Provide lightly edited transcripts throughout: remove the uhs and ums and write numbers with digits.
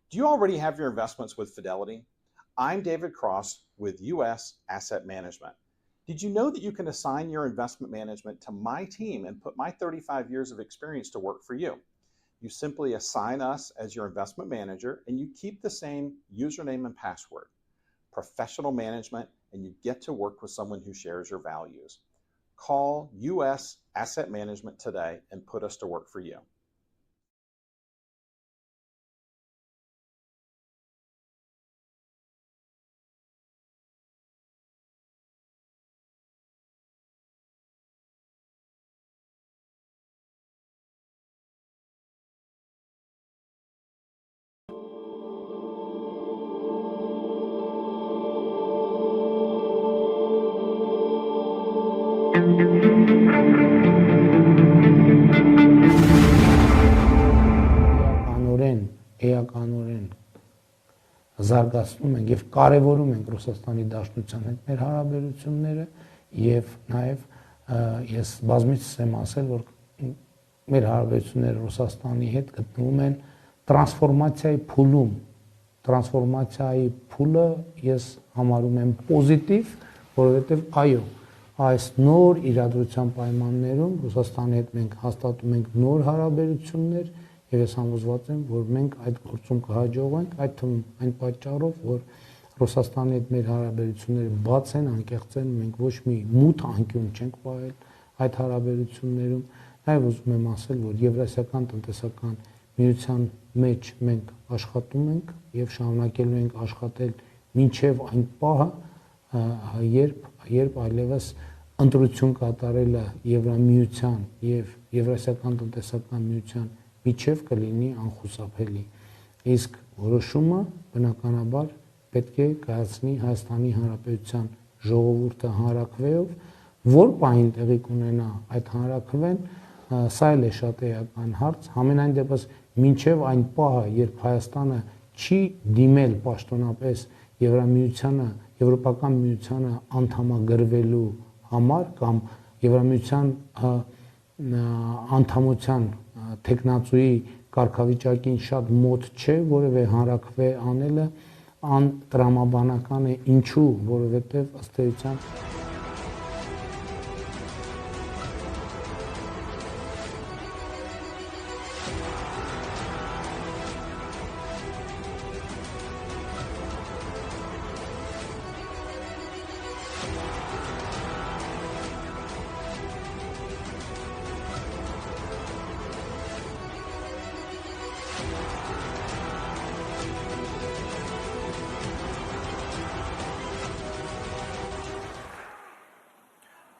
Do you already have your investments with Fidelity? I'm David Cross with US Asset Management. Did you know that you can assign your investment management to my team and put my 35 years of experience to work for you? You simply assign us as your investment manager and you keep the same username and password. Professional management, and you get to work with someone who shares your values. Call US Asset Management today and put us to work for you. Էականորեն զարգացնում ենք եւ կարեւորում ենք Ռուսաստանի Դաշնության հետ մեր հարաբերությունները եւ նաեւ ես բազմիցս եմ ասել, որ մեր հարաբերությունները Ռուսաստանի հետ գտնվում են տրանսֆորմացիայի փուլում։ Տրանսֆորմացիայի փուլը ես համարում եմ պոզիտիվ, որովհետեւ այո, այս նոր իրադրության պայմաններում Ռուսաստանի հետ մենք հաստատում ենք նոր հարաբերություններ եւ ես համոզված եմ, որ մենք այդ գործում կհաջողենք, այդ թվում այն պատճառով, որ Ռուսաստանի հետ մեր հարաբերությունները բաց են, անկեղծ են, մենք ոչ մի մութ անկյուն չենք պահել այդ հարաբերություններում, նաեւ ուզում եմ ասել, որ Եվրասիական տնտեսական միության մեջ մենք աշխատում ենք եւ շարունակելու ենք աշխատել մինչեւ այն պահը, երբ այլևս ընտրություն կատարելը Եվրամիության եւ Եվրասիական տնտեսական միության միջև կլինի անխուսափելի։ Իսկ որոշումը բնականաբար պետք է կայացնի Հայաստանի Հանրապետության ժողովուրդը հանրաքվեով, որ պահին տեղի կունենա այդ հանրաքվեն, սա էլ է շատ էական հարց, համենայն դեպս մինչև այն պահը, երբ Հայաստանը չի դիմել պաշտոնապես Եվրամիությանը, Եվրոպական միությանը անդամագրվելու համար կամ Եվրամիության անդամության տեխնացուի կարգավիճակին շատ մոտ չէ, որևէ հանրաքվե անելը անտրամաբանական է, ինչու, որովհետև ըստ էության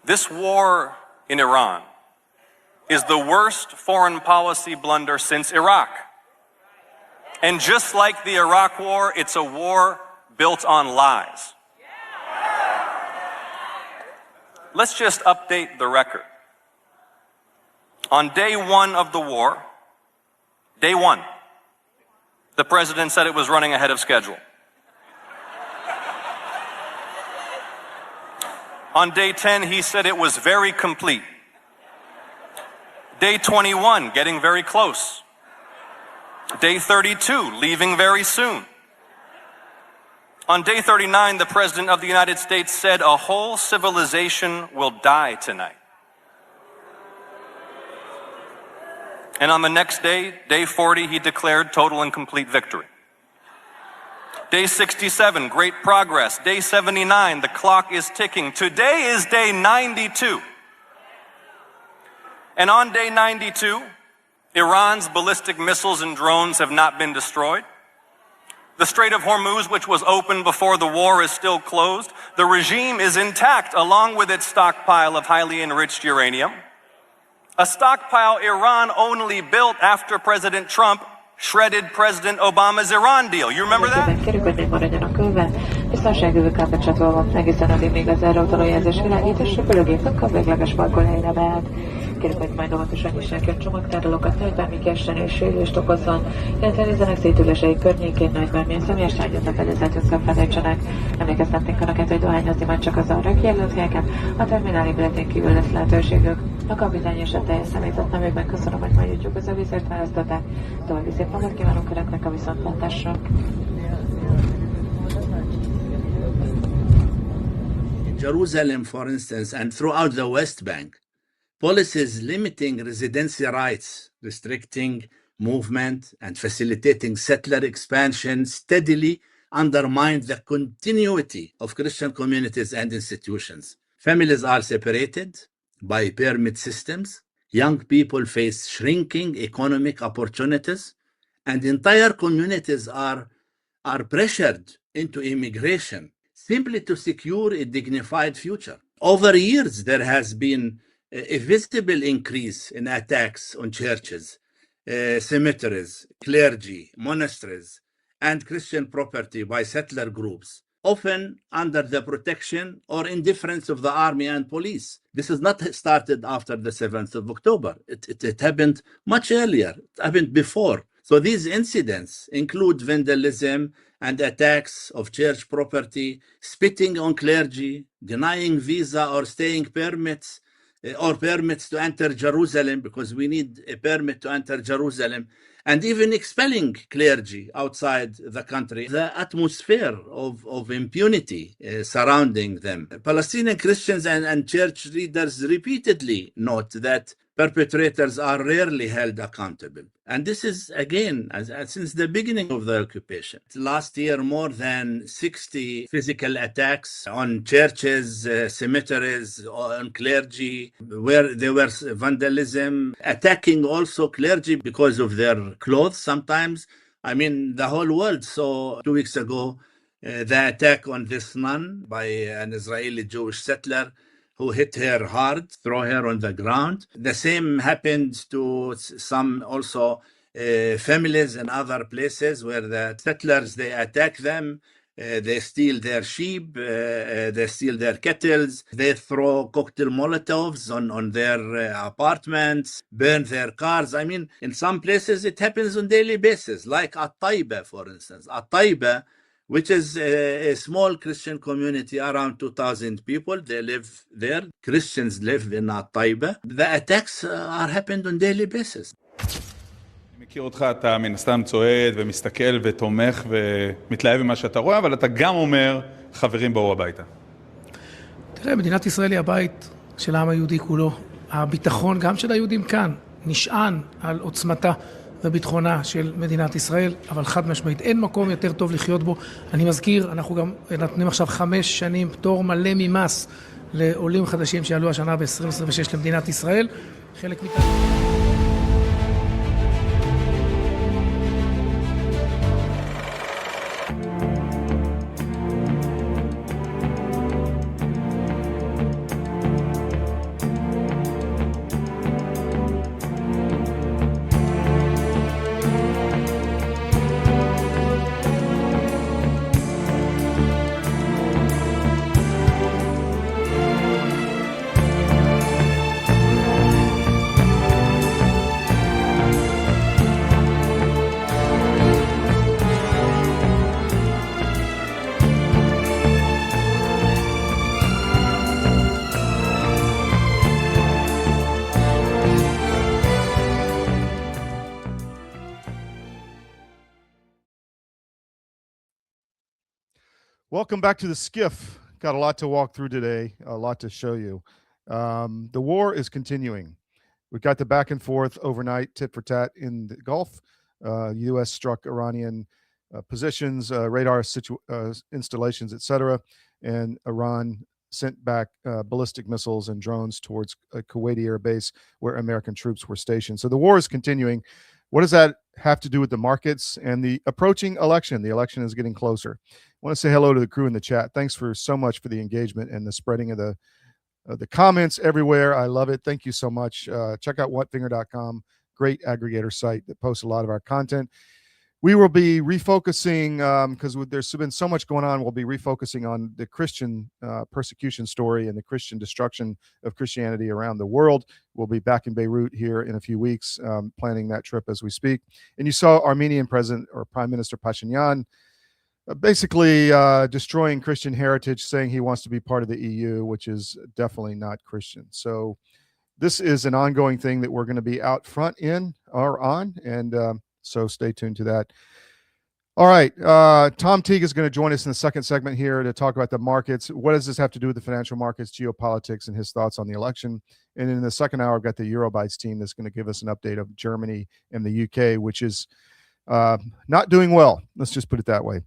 This war in Iran is the worst foreign policy blunder since Iraq. And just like the Iraq war, it's a war built on lies. Let's just update the record. On day one of the war, day one, the president said it was running ahead of schedule. On day 10, he said it was very complete. Day 21, getting very close. Day 32, leaving very soon. On day 39, the President of the United States said a whole civilization will die tonight. And on the next day, day 40, he declared total and complete victory. Day 67, great progress. Day 79, the clock is ticking. Today is day 92. And on day 92, Iran's ballistic missiles and drones have not been destroyed. The Strait of Hormuz, which was open before the war, is still closed. The regime is intact, along with its stockpile of highly enriched uranium. A stockpile Iran only built after President Trump shredded President Obama's Iran deal. You remember that? Kérjük, hogy még maradjon a kőben. Biztonságövőkkel becsatolva egészen addig még az erőautójelzés világítás repülőgépnek a végleges parkolóhelyre beállt. Kérjük, hogy majd óvatosan nyissák ki a csomagtárolókat, nehogy bármi kessen és sérülést okozzon, illetve nézzenek szétülései környékén, nehogy bármilyen személyes tárgyat a fedezetükkel felejtsenek. Emlékeztetnénk önöket, hogy dohányozni már csak az arra kijelölt helyeken, a terminál épületén kívül lesz lehetőségük. A kapitány és a teljes személyzet nevében köszönöm, hogy megnyitjuk az vizet, választották. További szép napot kívánunk Önöknek a viszontlátásra. In Jerusalem, for instance, and throughout the West Bank, policies limiting residency rights, restricting movement, and facilitating settler expansion steadily undermine the continuity of Christian communities and institutions. Families are separated by permit systems. Young people face shrinking economic opportunities, and entire communities are pressured into immigration simply to secure a dignified future. Over years, there has been a visible increase in attacks on churches, cemeteries, clergy, monasteries, and Christian property by settler groups, often under the protection or indifference of the army and police. This is not started after the 7th of October. It happened much earlier. It happened before. So these incidents include vandalism and attacks of church property, spitting on clergy, denying visa or staying permits, or permits to enter Jerusalem, because we need a permit to enter Jerusalem, and even expelling clergy outside the country. The atmosphere of impunity surrounding them. Palestinian Christians and church leaders repeatedly note that perpetrators are rarely held accountable. And this is, again, since the beginning of the occupation. Last year, more than 60 physical attacks on churches, cemeteries, on clergy, where there was vandalism, attacking also clergy because of their clothes sometimes. I mean, the whole world saw 2 weeks ago the attack on this nun by an Israeli Jewish settler who hit her hard, throw her on the ground. The same happened to some also families in other places where the settlers, they attack them, they steal their sheep, they steal their kettles, they throw cocktail Molotovs on their apartments, burn their cars. I mean, in some places it happens on a daily basis, like at Taiba, for instance. At Taiba, which is a small Christian community, around 2,000 people. They live there. Christians live in Taiba. The attacks are happened on daily basis. אני מכיר אותך, אתה מן הסתם צועד ומסתכל ותומך ומתלהב ממה שאתה רואה, אבל אתה גם אומר, חברים בואו הביתה. תראה, מדינת ישראל היא הבית של העם היהודי כולו. הביטחון גם של היהודים כאן נשען על עוצמתה וביטחונה של מדינת ישראל, אבל חד משמעית אין מקום יותר טוב לחיות בו. אני מזכיר, אנחנו גם נתנים עכשיו 5 שנים פטור מלא ממס לעולים חדשים שעלו השנה ב-2026 למדינת ישראל. חלק מכאן... Welcome back to the SCIF. Got a lot to walk through today, a lot to show you. The war is continuing. We got the back and forth overnight, tit for tat in the Gulf. U.S. struck Iranian positions, radar installations, etc., and Iran sent back ballistic missiles and drones towards a Kuwaiti air base where American troops were stationed. So the war is continuing. What does that have to do with the markets and the approaching election? The election is getting closer. I want to say hello to the crew in the chat. Thanks for so much for the engagement and the spreading of the comments everywhere. I love it. Thank you so much. Check out whatfinger.com, great aggregator site that posts a lot of our content. We will be refocusing, because there's been so much going on, we'll be refocusing on the Christian persecution story and the Christian destruction of Christianity around the world. We'll be back in Beirut here in a few weeks, planning that trip as we speak. And you saw Armenian President or Prime Minister Pashinyan basically destroying Christian heritage, saying he wants to be part of the EU, which is definitely not Christian. So this is an ongoing thing that we're going to be out front in or on, and so stay tuned to that. All right, Tom Teague is going to join us in the second segment here to talk about the markets. What does this have to do with the financial markets, geopolitics, and his thoughts on the election? And in the second hour, I've got the Eurobytes team that's going to give us an update of Germany and the UK, which is not doing well. Let's just put it that way.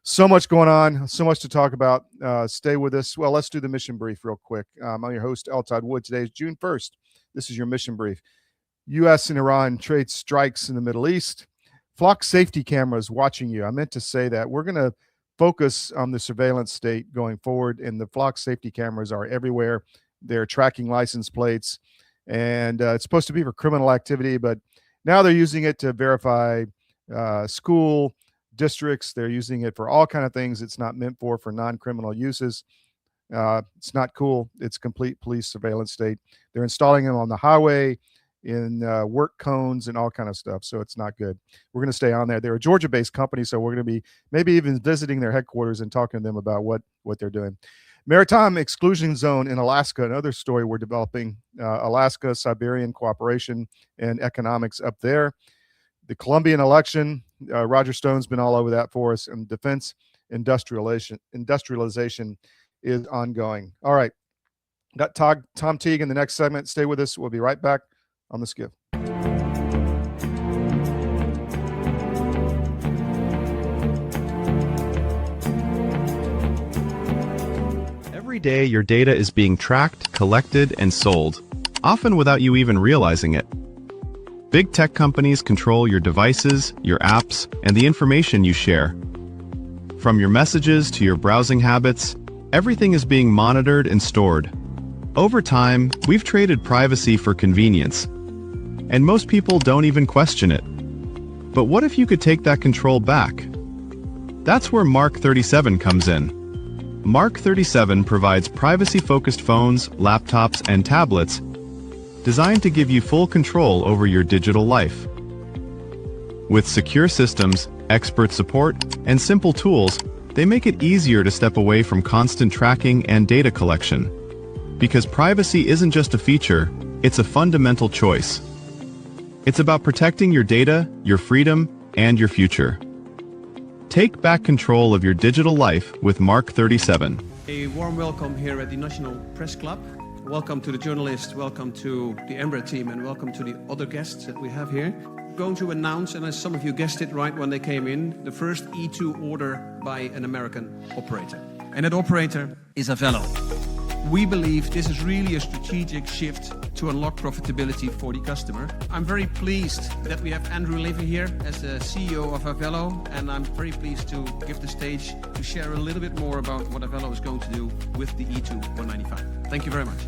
So much going on, so much to talk about. Stay with us. Well, let's do the mission brief real quick. I'm your host, Todd Wood. Today is June 1st. This is your mission brief. U.S. and Iran trade strikes in the Middle East. Flock safety cameras watching you. I meant to say that. We're going to focus on the surveillance state going forward, and the flock safety cameras are everywhere. They're tracking license plates, and it's supposed to be for criminal activity, but now they're using it to verify school districts. They're using it for all kind of things it's not meant for non-criminal uses. It's not cool. It's complete police surveillance state. They're installing them on the highway, in work cones and all kind of stuff. So it's not good. We're going to stay on there. They're a Georgia-based company, so we're going to be maybe even visiting their headquarters and talking to them about what they're doing. Maritime exclusion zone in Alaska, another story we're developing. Alaska, Siberian cooperation and economics up there. The Colombian election, Roger Stone's been all over that for us, and defense industrialization is ongoing. All right. Got Tom Teague in the next segment. Stay with us. We'll be right back on the SCIF. Every day, your data is being tracked, collected, and sold, often without you even realizing it. Big tech companies control your devices, your apps, and the information you share. From your messages to your browsing habits, everything is being monitored and stored. Over time, we've traded privacy for convenience, and most people don't even question it. But what if you could take that control back? That's where Mark 37 comes in. Mark 37 provides privacy-focused phones, laptops, and tablets designed to give you full control over your digital life. With secure systems, expert support, and simple tools, they make it easier to step away from constant tracking and data collection. Because privacy isn't just a feature, it's a fundamental choice. It's about protecting your data, your freedom, and your future. Take back control of your digital life with Mark 37. A warm welcome here at the National Press Club. Welcome to the journalists, welcome to the Embraer team, and welcome to the other guests that we have here. I'm going to announce, and as some of you guessed it right when they came in, the first E2 order by an American operator. And that operator is Avello. We believe this is really a strategic shift to unlock profitability for the customer. I'm very pleased that we have Andrew Levy here as the CEO of Avello, and I'm very pleased to give the stage to share a little bit more about what Avello is going to do with the E2 195. Thank you very much.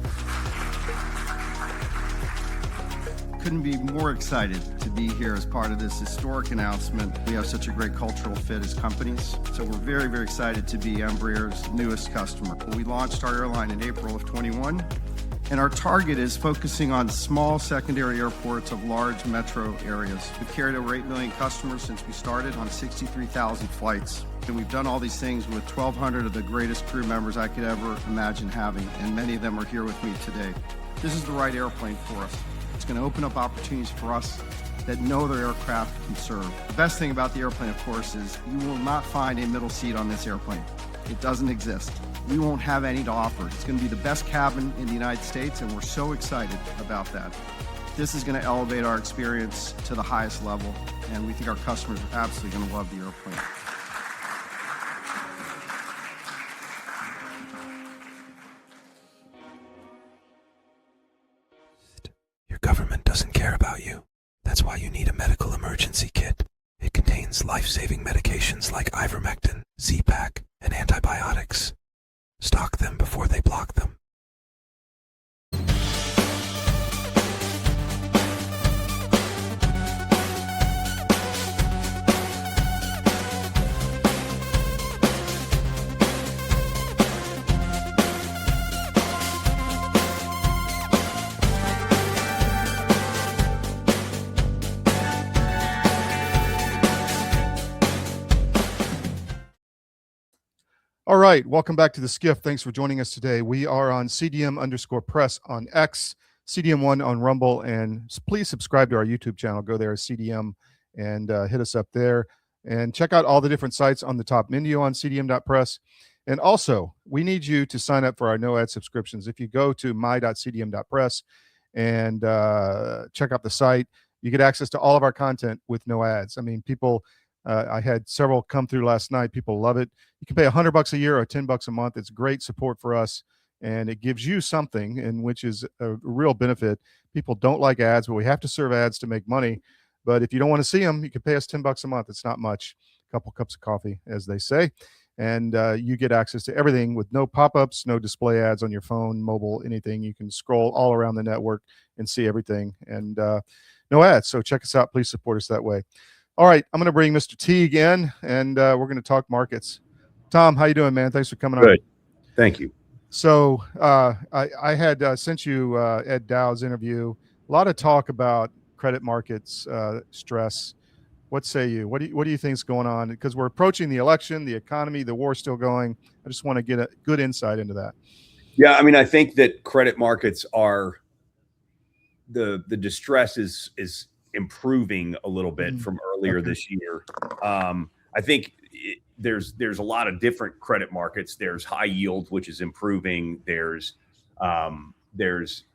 Couldn't be more excited to be here as part of this historic announcement. We have such a great cultural fit as companies, so we're very, very excited to be Embraer's newest customer. We launched our airline in April of 21, and our target is focusing on small secondary airports of large metro areas. We've carried over 8 million customers since we started on 63,000 flights. And we've done all these things with 1,200 of the greatest crew members I could ever imagine having, and many of them are here with me today. This is the right airplane for us. It's going to open up opportunities for us that no other aircraft can serve. The best thing about the airplane, of course, is you will not find a middle seat on this airplane. It doesn't exist. We won't have any to offer. It's going to be the best cabin in the United States, and we're so excited about that. This is going to elevate our experience to the highest level, and we think our customers are absolutely going to love the airplane. Your government doesn't care about you. That's why you need a medical emergency kit. It contains life-saving medications like ivermectin, Z-Pak, and antibiotics. Stock them before they block them. All right, welcome back to the SCIF. Thanks for joining us today. We are on CDM_press on X, CDM1 on Rumble, and please subscribe to our YouTube channel. Go there, CDM, and hit us up there. And check out all the different sites on the top menu on cdm.press. And also, we need you to sign up for our no ad subscriptions. If you go to my.cdm.press and check out the site, you get access to all of our content with no ads. I mean, people, I had several come through last night. People love it. You can pay $100 a year or $10 a month. It's great support for us, and it gives you something, and which is a real benefit. People don't like ads, but we have to serve ads to make money. But if you don't want to see them, you can pay us $10 a month. It's not much. A couple cups of coffee, as they say. And you get access to everything with no pop-ups, no display ads on your phone, mobile, anything. You can scroll all around the network and see everything, and no ads. So check us out. Please support us that way. All right, I'm going to bring Mr. Teague in, and we're going to talk markets. Tom, how you doing, man? Thanks for coming on. Good. Thank you. So I had sent you Ed Dow's interview. A lot of talk about credit markets stress. What say you? What do you think is going on? Because we're approaching the election, the economy, the war still going. I just want to get a good insight into that. Yeah, I mean, I think that credit markets are the distress is improving a little bit from earlier this year. I think there's a lot of different credit markets. There's high yield, which is improving. There's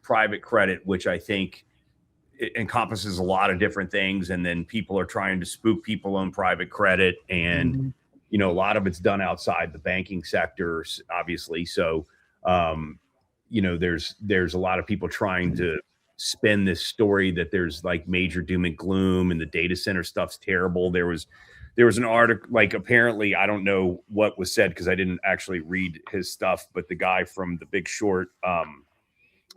private credit, which I think it encompasses a lot of different things, and then people are trying to spook people on private credit, and you know, a lot of it's done outside the banking sector, obviously. So you know, there's a lot of people trying to spin this story that there's like major doom and gloom and the data center stuff's terrible. There was an article, like, apparently, I don't know what was said because I didn't actually read his stuff, but the guy from The Big Short,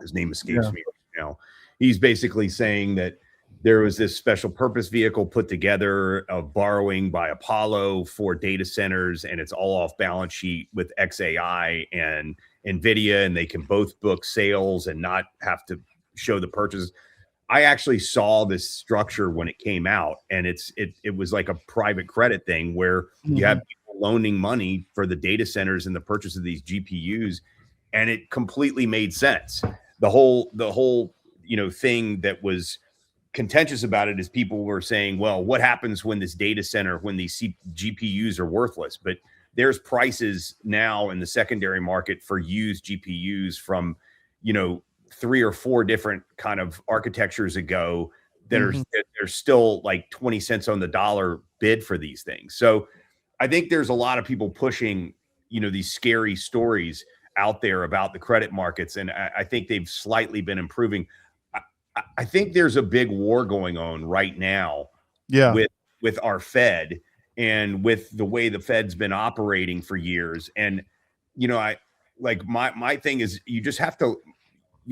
his name escapes me right now. He's basically saying that there was this special purpose vehicle put together of borrowing by Apollo for data centers, and it's all off balance sheet with XAI and NVIDIA, and they can both book sales and not have to show the purchase. I actually saw this structure when it came out, and it was like a private credit thing where you have people loaning money for the data centers and the purchase of these GPUs, and it completely made sense. The whole you know, thing that was contentious about it is people were saying, well, what happens when this data center, when these GPUs are worthless? But there's prices now in the secondary market for used GPUs from, you know, 3 or 4 different kind of architectures ago that are there's still like 20 cents on the dollar bid for these things. So I think there's a lot of people pushing, you know, these scary stories out there about the credit markets, and I think they've slightly been improving. I think there's a big war going on right now with our Fed and with the way the Fed's been operating for years. And, you know, my thing is you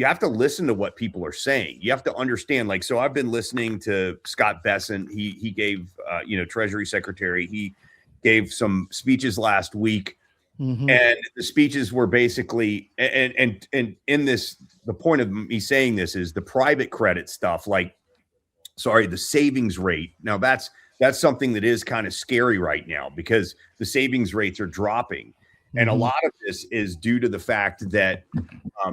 have to listen to what people are saying. You have to understand, like, so I've been listening to Scott Bessent. He gave, you know, Treasury Secretary, he gave some speeches last week. And the speeches were basically, and in this, the point of me saying this is the private credit stuff, like, the savings rate. Now that's something that is kind of scary right now because the savings rates are dropping. And a lot of this is due to the fact that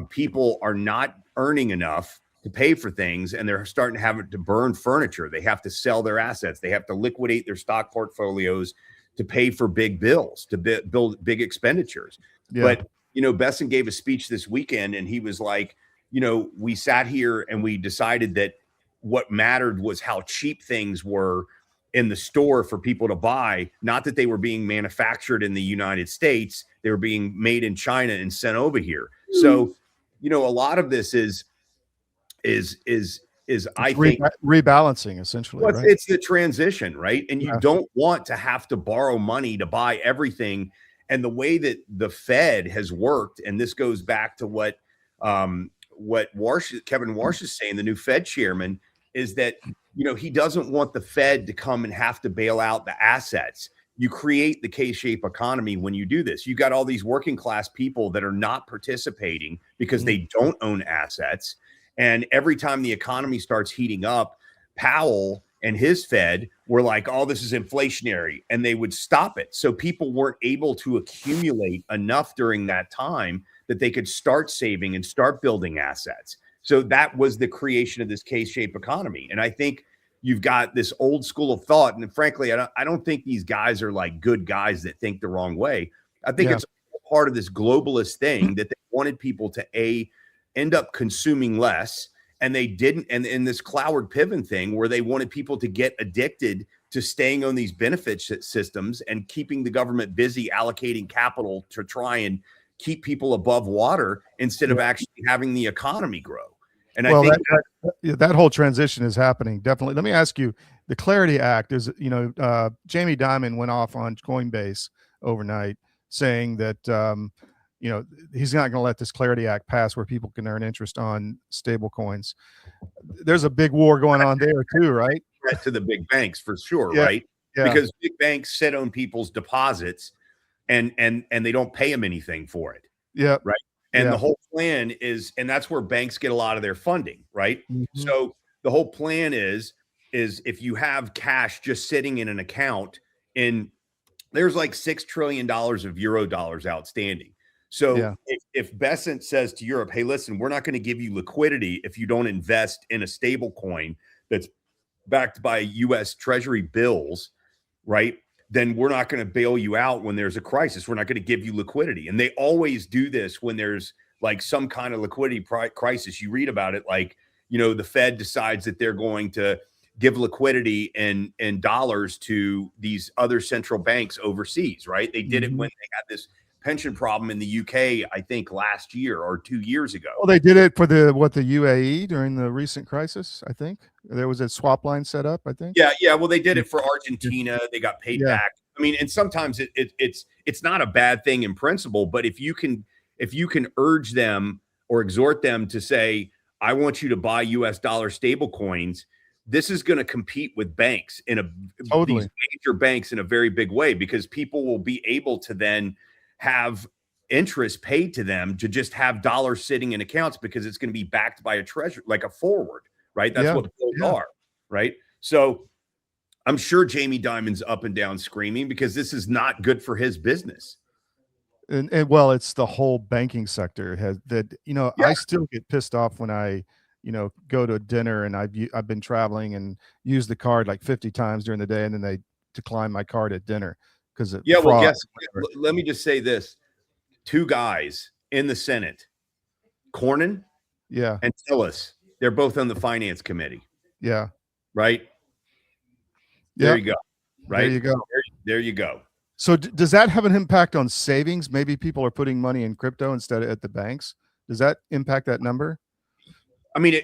people are not earning enough to pay for things, and they're starting to have to burn furniture. They have to sell their assets. They have to liquidate their stock portfolios to pay for big bills, to build big expenditures. But, you know, Bessent gave a speech this weekend, and he was like, you know, we sat here and we decided that what mattered was how cheap things were in the store for people to buy, not that they were being manufactured in the United States. They were being made in China and sent over here. So, you know, a lot of this is I think rebalancing, essentially. Well, right? It's the transition, right? And you don't want to have to borrow money to buy everything. And the way that the Fed has worked, and this goes back to what Kevin Warsh is saying, the new Fed chairman, is that, you know, he doesn't want the Fed to come and have to bail out the assets. You create the K-shaped economy when you do this. You got all these working class people that are not participating because they don't own assets. And every time the economy starts heating up, Powell and his Fed were like, oh, this is inflationary, and they would stop it. So people weren't able to accumulate enough during that time that they could start saving and start building assets. So that was the creation of this K-shaped economy. And I think you've got this old school of thought. And frankly, I don't think these guys are like good guys that think the wrong way. I think it's part of this globalist thing that they wanted people to end up consuming less. And they didn't. And in this Cloward Piven thing where they wanted people to get addicted to staying on these benefit systems and keeping the government busy allocating capital to try and keep people above water instead of actually having the economy grow. And I think that whole transition is happening. Definitely. Let me ask you, the Clarity Act is, Jamie Dimon went off on Coinbase overnight saying that, he's not going to let this Clarity Act pass where people can earn interest on stable coins. There's a big war going on there too, right? To the big banks for sure, right? Yeah. Because big banks sit on people's deposits and they don't pay them anything for it. Yeah. Right. And the whole plan is, and that's where banks get a lot of their funding, right? Mm-hmm. So the whole plan is if you have cash just sitting in an account there's like $6 trillion of euro dollars outstanding. So if Besant says to Europe, hey, listen, we're not going to give you liquidity if you don't invest in a stable coin that's backed by US Treasury bills, right? Then we're not going to bail you out when there's a crisis. We're not going to give you liquidity. And they always do this when there's like some kind of liquidity crisis. You read about it like, the Fed decides that they're going to give liquidity in dollars to these other central banks overseas, right? They did it when they had this pension problem in the UK, I think last year or 2 years ago. Well, they did it for the UAE during the recent crisis, I think. There was a swap line set up, I think. Yeah. Well, they did it for Argentina. They got paid back. I mean, and sometimes it's not a bad thing in principle, but if you can urge them or exhort them to say, I want you to buy US dollar stable coins, this is going to compete with banks these major banks in a very big way, because people will be able to then have interest paid to them to just have dollars sitting in accounts because it's going to be backed by a treasury, like a forward, right? That's what bills are, right? So I'm sure Jamie Dimon's up and down screaming because this is not good for his business. And well, it's the whole banking sector I still get pissed off when I, go to dinner and I've been traveling and use the card like 50 times during the day, and then they decline my card at dinner because of fraud. Well, let me just say this: 2 guys in the Senate, Cornyn, and Tillis, they're both on the finance committee. Yeah. Right. There you go. Right. There you go. There you go. So does that have an impact on savings? Maybe people are putting money in crypto instead of at the banks. Does that impact that number? I mean,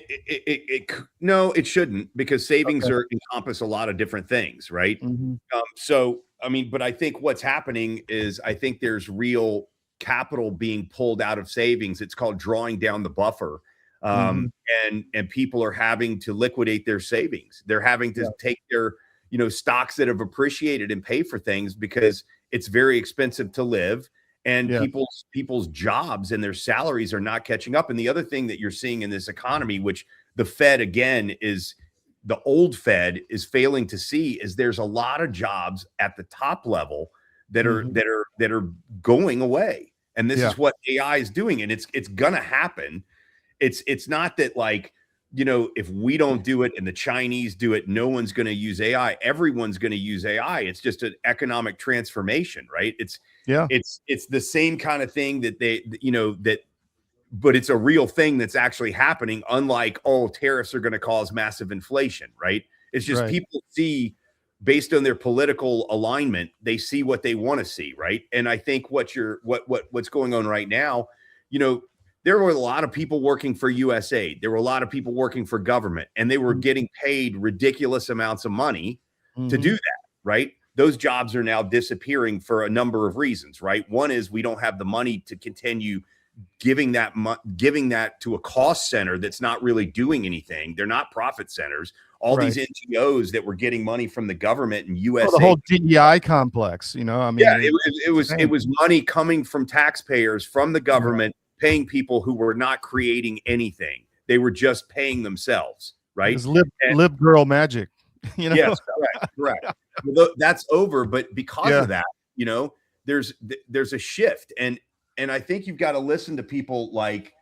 no, it shouldn't, because savings encompass a lot of different things, right? Mm-hmm. But I think what's happening is I think there's real capital being pulled out of savings. It's called drawing down the buffer. And people are having to liquidate their savings. They're having to take their, stocks that have appreciated and pay for things because it's very expensive to live. And people's jobs and their salaries are not catching up. And the other thing that you're seeing in this economy, which the Fed, again, is the old Fed is failing to see, is there's a lot of jobs at the top level that are going away. And this is what AI is doing. And it's going to happen. It's not that like, if we don't do it and the Chinese do it, no one's going to use AI. Everyone's going to use AI. It's just an economic transformation, right? It's the same kind of thing that but it's a real thing that's actually happening. Unlike, tariffs are going to cause massive inflation, right? It's just people see based on their political alignment, they see what they want to see, right? And I think what's going on right now, there were a lot of people working for USAID. There were a lot of people working for government, and they were getting paid ridiculous amounts of money to do that, right? Those jobs are now disappearing for a number of reasons, right? One is we don't have the money to continue giving that to a cost center that's not really doing anything. They're not profit centers. All these NGOs that were getting money from the government and USAID, the whole DEI complex, it was money coming from taxpayers, from the government, paying people who were not creating anything. They were just paying themselves, right? It's lib girl magic. Yes, correct. Well, that's over, but because of that, there's a shift, and I think you've got to listen to people like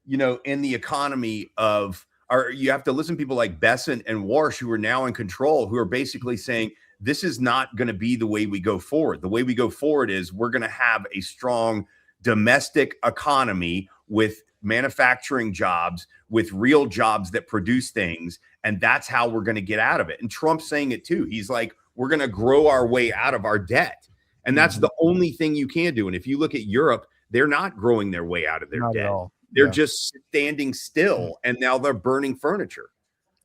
in the economy of, or you have to listen to people like Besant and Warsh, who are now in control, who are basically saying, this is not going to be the way we go forward. The way we go forward is we're going to have a strong domestic economy with manufacturing jobs, with real jobs that produce things. And that's how we're going to get out of it. And Trump's saying it too. He's like, we're going to grow our way out of our debt. And that's the only thing you can do. And if you look at Europe, they're not growing their way out of their debt. They're just standing still, and now they're burning furniture.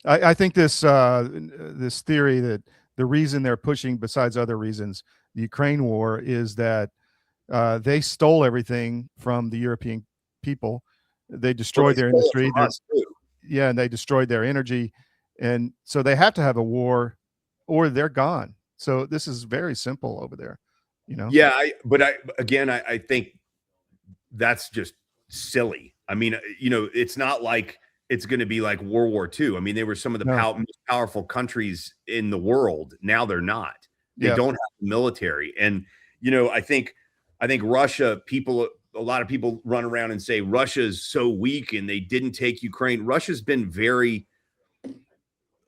I think this this theory that the reason they're pushing, besides other reasons, the Ukraine war is that they stole everything from the European people. They destroyed their industry. And they destroyed their energy. And so they have to have a war or they're gone. So this is very simple over there, Yeah, I think that's just silly. I mean, it's not like it's going to be like World War II. I mean, they were some of the most powerful countries in the world. Now they're not. They don't have the military. And, I think Russia, a lot of people run around and say Russia is so weak and they didn't take Ukraine. Russia's been very,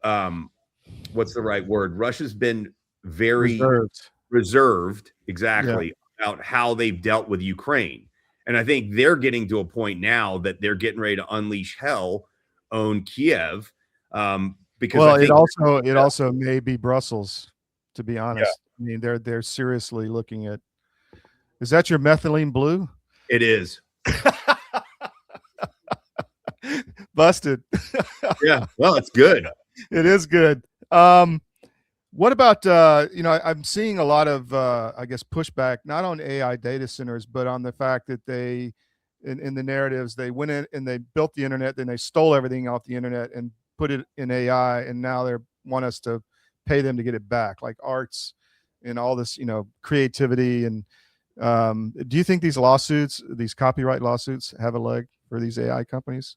what's the right word? Russia's been very reserved exactly about how they've dealt with Ukraine. And I think they're getting to a point now that they're getting ready to unleash hell on Kiev. Because it also may be Brussels, to be honest. I mean, they're seriously looking at. Is that your methylene blue? It is. Busted. Yeah. Well, it's good. It is good. What about, I'm seeing a lot of, I guess, pushback, not on AI data centers, but on the fact that they, in the narratives, they went in and they built the internet, then they stole everything off the internet and put it in AI. And now they want us to pay them to get it back, like arts and all this, creativity. And do you think these lawsuits, these copyright lawsuits, have a leg for these AI companies?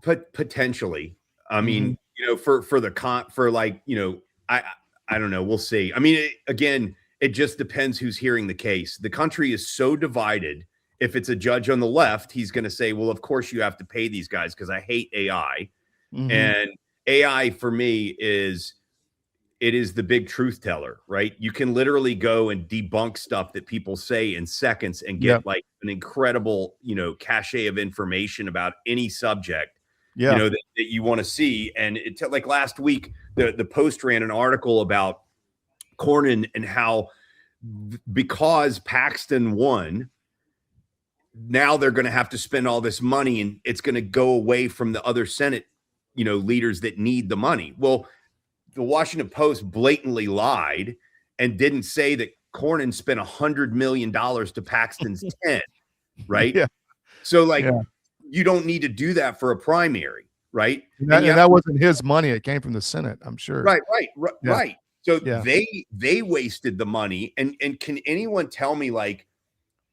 Potentially. I mean, I don't know. We'll see. I mean, it just depends who's hearing the case. The country is so divided. If it's a judge on the left, he's going to say, well, of course you have to pay these guys because I hate AI. And AI for me is the big truth teller, right? You can literally go and debunk stuff that people say in seconds and get like an incredible, cachet of information about any subject. That you want to see. And like last week, the Post ran an article about Cornyn and how because Paxton won, now they're going to have to spend all this money and it's going to go away from the other Senate, leaders that need the money. Well, the Washington Post blatantly lied and didn't say that Cornyn spent $100 million to Paxton's 10, right? Yeah. So you don't need to do that for a primary, right? And that wasn't his money. It came from the Senate, I'm sure. Right. So they wasted the money. And can anyone tell me like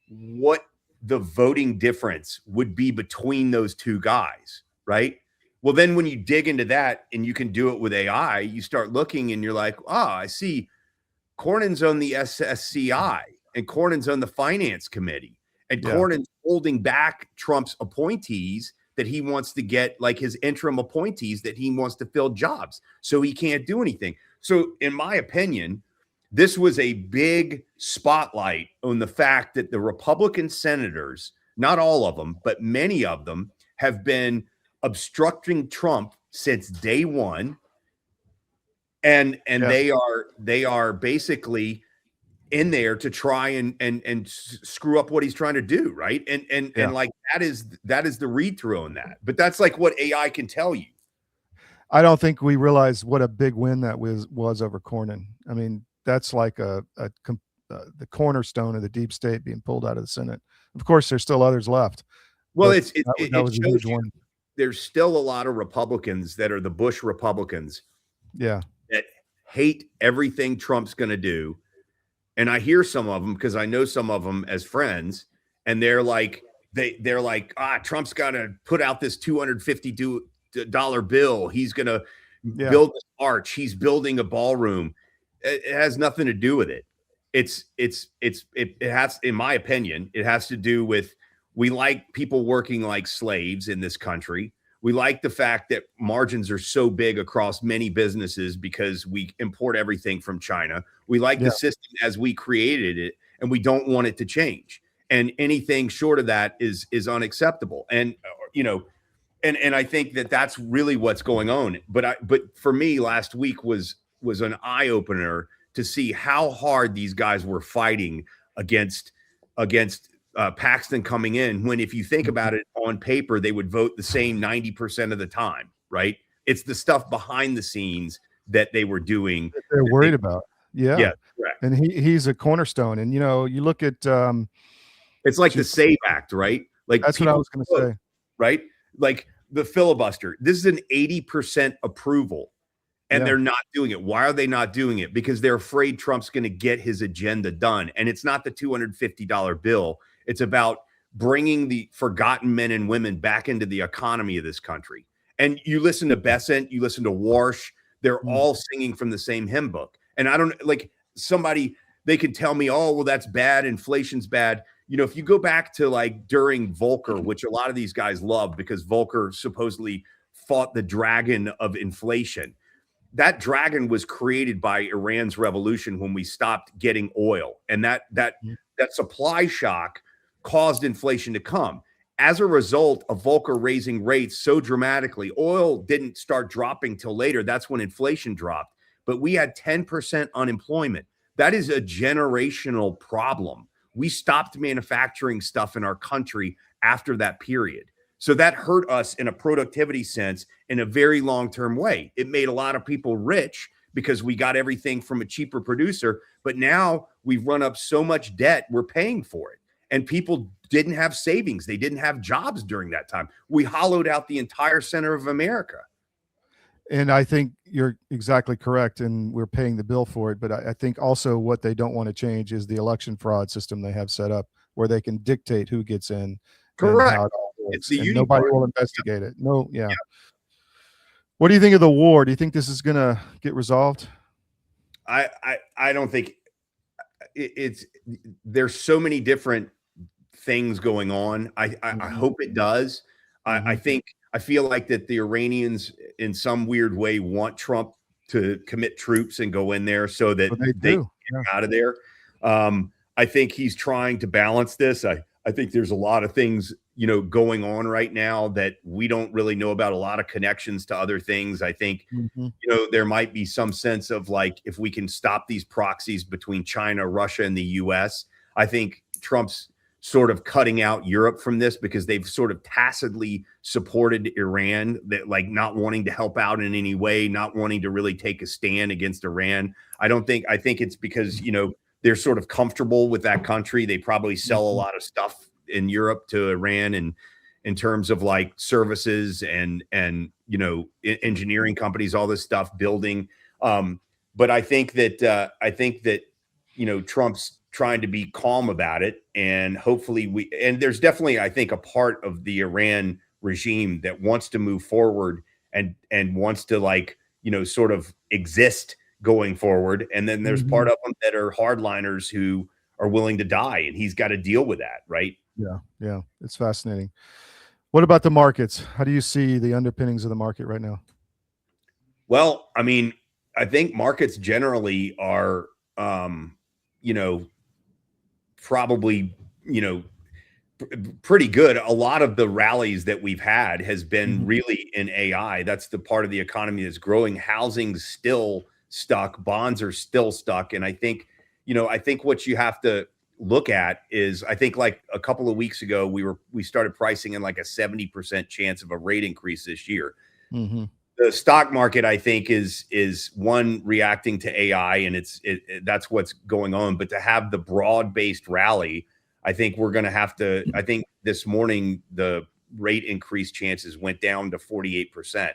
what the voting difference would be between those two guys, right? Well, then when you dig into that and you can do it with AI, you start looking and you're like, I see Cornyn's on the SSCI and Cornyn's on the finance committee. And Cornyn's holding back Trump's appointees that he wants to get, like his interim appointees that he wants to fill jobs. So he can't do anything. So in my opinion, this was a big spotlight on the fact that the Republican senators, not all of them, but many of them have been obstructing Trump since day one. And they are basically in there to try and screw up what he's trying to do, right? And like that is the read through on that. But that's like what AI can tell you. I don't think we realize what a big win that was over Cornyn. I mean, that's like the cornerstone of the deep state being pulled out of the Senate. Of course, there's still others left. Well, that was a huge one. There's still a lot of Republicans that are the Bush Republicans. Yeah. That hate everything Trump's going to do. And I hear some of them because I know some of them as friends, and they're like, Trump's got to put out this $250 bill. He's going to build this arch. He's building a ballroom. It has nothing to do with it. It has, in my opinion, it has to do with We like people working like slaves in this country. We like the fact that margins are so big across many businesses because we import everything from China. We like the system as we created it, and we don't want it to change. And anything short of that is unacceptable. And and I think that that's really what's going on. But for me, last week was an eye opener to see how hard these guys were fighting against Paxton coming in, when if you think about it on paper, they would vote the same 90% of the time, right? It's the stuff behind the scenes that they were doing. They're worried about. Yeah. Yeah, correct. And he's a cornerstone. And, you look at it's like the SAVE Act, right? Like that's what I was going to say. Right? Like the filibuster. This is an 80% approval. And they're not doing it. Why are they not doing it? Because they're afraid Trump's going to get his agenda done. And it's not the $250 bill. It's about bringing the forgotten men and women back into the economy of this country. And you listen to Besant, you listen to Warsh, they're all singing from the same hymn book. And I don't like somebody, they could tell me, oh, well, that's bad. Inflation's bad. If you go back to like during Volcker, which a lot of these guys love because Volcker supposedly fought the dragon of inflation. That dragon was created by Iran's revolution when we stopped getting oil. And that supply shock caused inflation to come. As a result of Volcker raising rates so dramatically, oil didn't start dropping till later. That's when inflation dropped. But we had 10% unemployment. That is a generational problem. We stopped manufacturing stuff in our country after that period. So that hurt us in a productivity sense in a very long-term way. It made a lot of people rich because we got everything from a cheaper producer. But now we've run up so much debt, we're paying for it. And people didn't have savings. They didn't have jobs during that time. We hollowed out the entire center of America. And I think you're exactly correct. And we're paying the bill for it. But I think also what they don't want to change is the election fraud system they have set up where they can dictate who gets in. Correct. How it all works. It's the and union nobody party. will investigate it. No. Yeah. What do you think of the war? Do you think this is going to get resolved? I don't think it's there's so many different things going on. I hope it does. I feel like that the Iranians in some weird way want Trump to commit troops and go in there so that they get out of there. I think he's trying to balance this. I think there's a lot of things, going on right now that we don't really know about, a lot of connections to other things. I think, there might be some sense of like, if we can stop these proxies between China, Russia, and the US, I think Trump's sort of cutting out Europe from this because they've sort of tacitly supported Iran, that like not wanting to help out in any way, not wanting to really take a stand against Iran. I think it's because, they're sort of comfortable with that country. They probably sell a lot of stuff in Europe to Iran, and in terms of like services and engineering companies, all this stuff, building. But I think that Trump's trying to be calm about it, and hopefully there's definitely, I think, a part of the Iran regime that wants to move forward and wants to sort of exist going forward. And then there's part of them that are hardliners who are willing to die, and he's got to deal with that, right? Yeah. It's fascinating. What about the markets? How do you see the underpinnings of the market right now? Well, I mean, I think markets generally are, probably, pretty good. A lot of the rallies that we've had has been really in AI. That's the part of the economy that's growing. Housing's still stuck. Bonds are still stuck. And I think what you have to look at is, I think like a couple of weeks ago, we started pricing in like a 70% chance of a rate increase this year. The stock market, I think, is one, reacting to AI, and that's what's going on. But to have the broad-based rally, I think we're going to have to. I think this morning the rate increase chances went down to 48%.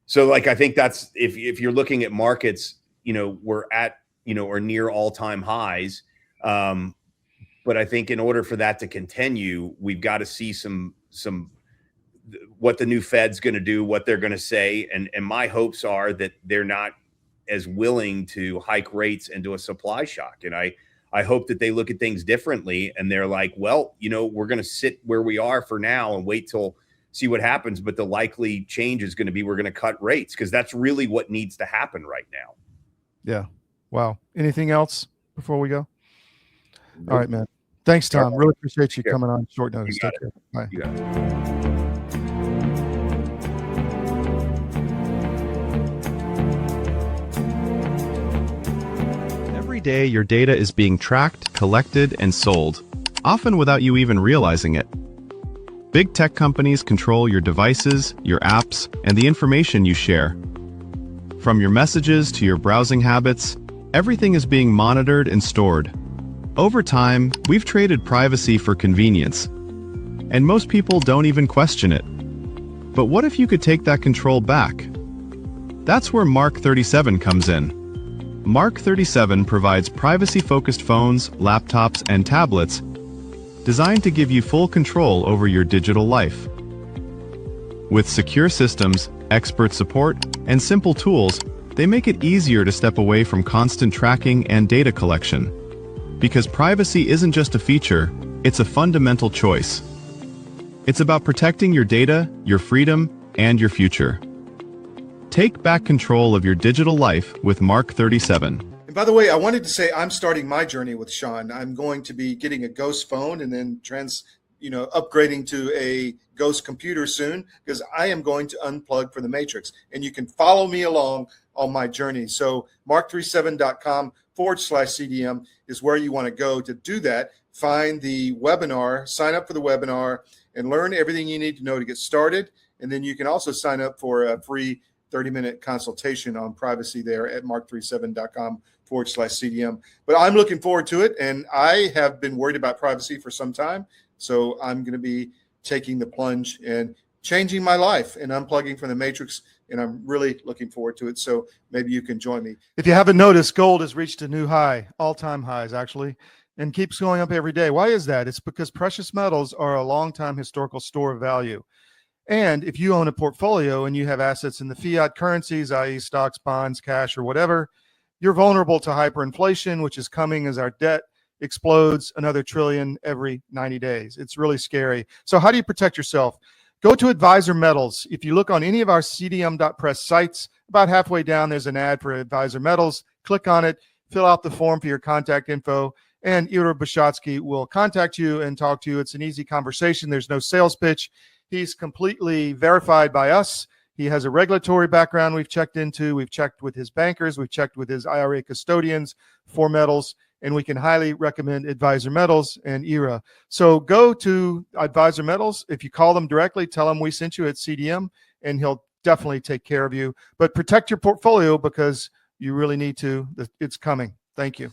So like I think that's if you're looking at markets, we're at or near all-time highs. But I think in order for that to continue, we've got to see some what the new Fed's going to do, what they're going to say. And my hopes are that they're not as willing to hike rates into a supply shock. And I I hope that they look at things differently and they're like, well, you know, we're going to sit where we are for now and wait till see what happens. But the likely change is going to be we're going to cut rates, because that's really what needs to happen right now. Yeah. Wow. Anything else before we go? All right, man. Thanks, Tom. Really appreciate you coming on short notice. Take care. Bye. You got it. Every day, your data is being tracked, collected, and sold, often without you even realizing it. Big tech companies control your devices, your apps, and the information you share. From your messages to your browsing habits, everything is being monitored and stored. Over time, we've traded privacy for convenience, and most people don't even question it. But what if you could take that control back? That's where Mark 37 comes in. Mark 37 provides privacy-focused phones, laptops, and tablets designed to give you full control over your digital life. With secure systems, expert support, and simple tools, they make it easier to step away from constant tracking and data collection. Because privacy isn't just a feature, it's a fundamental choice. It's about protecting your data, your freedom, and your future. Take back control of your digital life with Mark 37. And by the way, I wanted to say I'm starting my journey with Sean. I'm going to be getting a Ghost phone and then upgrading to a Ghost computer soon, because I am going to unplug for the Matrix. And you can follow me along on my journey. So mark37.com/CDM is where you want to go to do that. Find the webinar, sign up for the webinar, and learn everything you need to know to get started. And then you can also sign up for a free 30-minute consultation on privacy there at mark37.com/CDM. But I'm looking forward to it, and I have been worried about privacy for some time. So I'm going to be taking the plunge and changing my life and unplugging from the Matrix, and I'm really looking forward to it. So maybe you can join me. If you haven't noticed, gold has reached a new high, all-time highs actually, and keeps going up every day. Why is that? It's because precious metals are a long-time historical store of value. And if you own a portfolio and you have assets in the fiat currencies, i.e. stocks, bonds, cash, or whatever, you're vulnerable to hyperinflation, which is coming as our debt explodes another trillion every 90 days. It's really scary. So how do you protect yourself? Go to Advisor Metals. If you look on any of our cdm.press sites, about halfway down, there's an ad for Advisor Metals. Click on it, fill out the form for your contact info, and Ira Bishotsky will contact you and talk to you. It's an easy conversation. There's no sales pitch. He's completely verified by us. He has a regulatory background we've checked into. We've checked with his bankers. We've checked with his IRA custodians for metals, and we can highly recommend Advisor Metals and IRA. So go to Advisor Metals. If you call them directly, tell them we sent you at CDM, and he'll definitely take care of you. But protect your portfolio, because you really need to. It's coming. Thank you.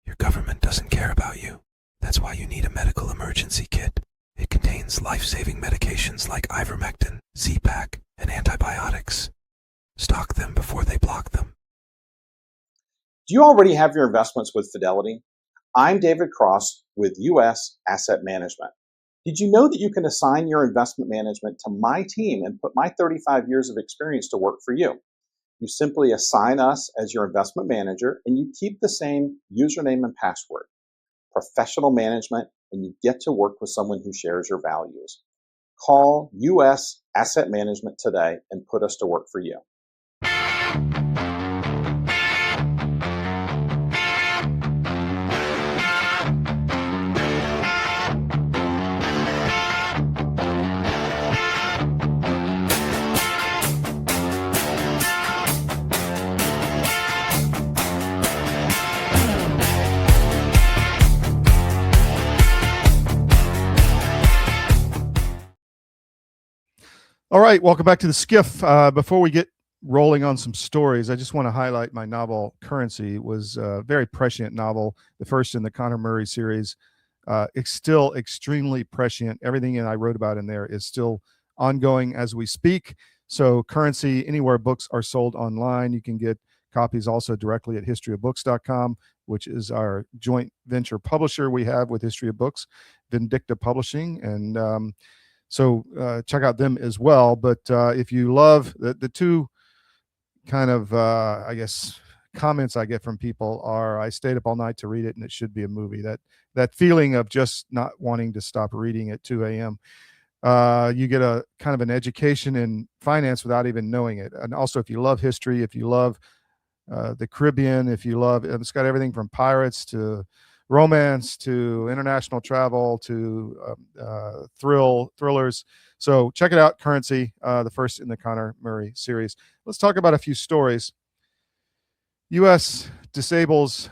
Your government doesn't care about you. That's why you need a medical emergency kit. It contains life-saving medications like ivermectin, Z-Pak, and antibiotics. Stock them before they block them. Do you already have your investments with Fidelity? I'm David Cross with U.S. Asset Management. Did you know that you can assign your investment management to my team and put my 35 years of experience to work for you? You simply assign us as your investment manager, and you keep the same username and password. Professional management, and you get to work with someone who shares your values. Call U.S. Asset Management today and put us to work for you. All right, welcome back to the SCIF. Before we get rolling on some stories, I just want to highlight my novel Currency. It was a very prescient novel, the first in the Connor Murray series. It's still extremely prescient. Everything that I wrote about in there is still ongoing as we speak. So Currency, anywhere books are sold online. You can get copies also directly at historyofbooks.com, which is our joint venture publisher we have with History of Books, Vindicta Publishing. And so check out them as well. But if you love the two kind of, comments I get from people are, I stayed up all night to read it and it should be a movie. That feeling of just not wanting to stop reading at 2 a.m. You get a kind of an education in finance without even knowing it. And also, if you love history, if you love the Caribbean, if you love, it's got everything from pirates to romance to international travel to thrillers. So check it out, Currency, the first in the Connor Murray series. Let's talk about a few stories. U.S. defends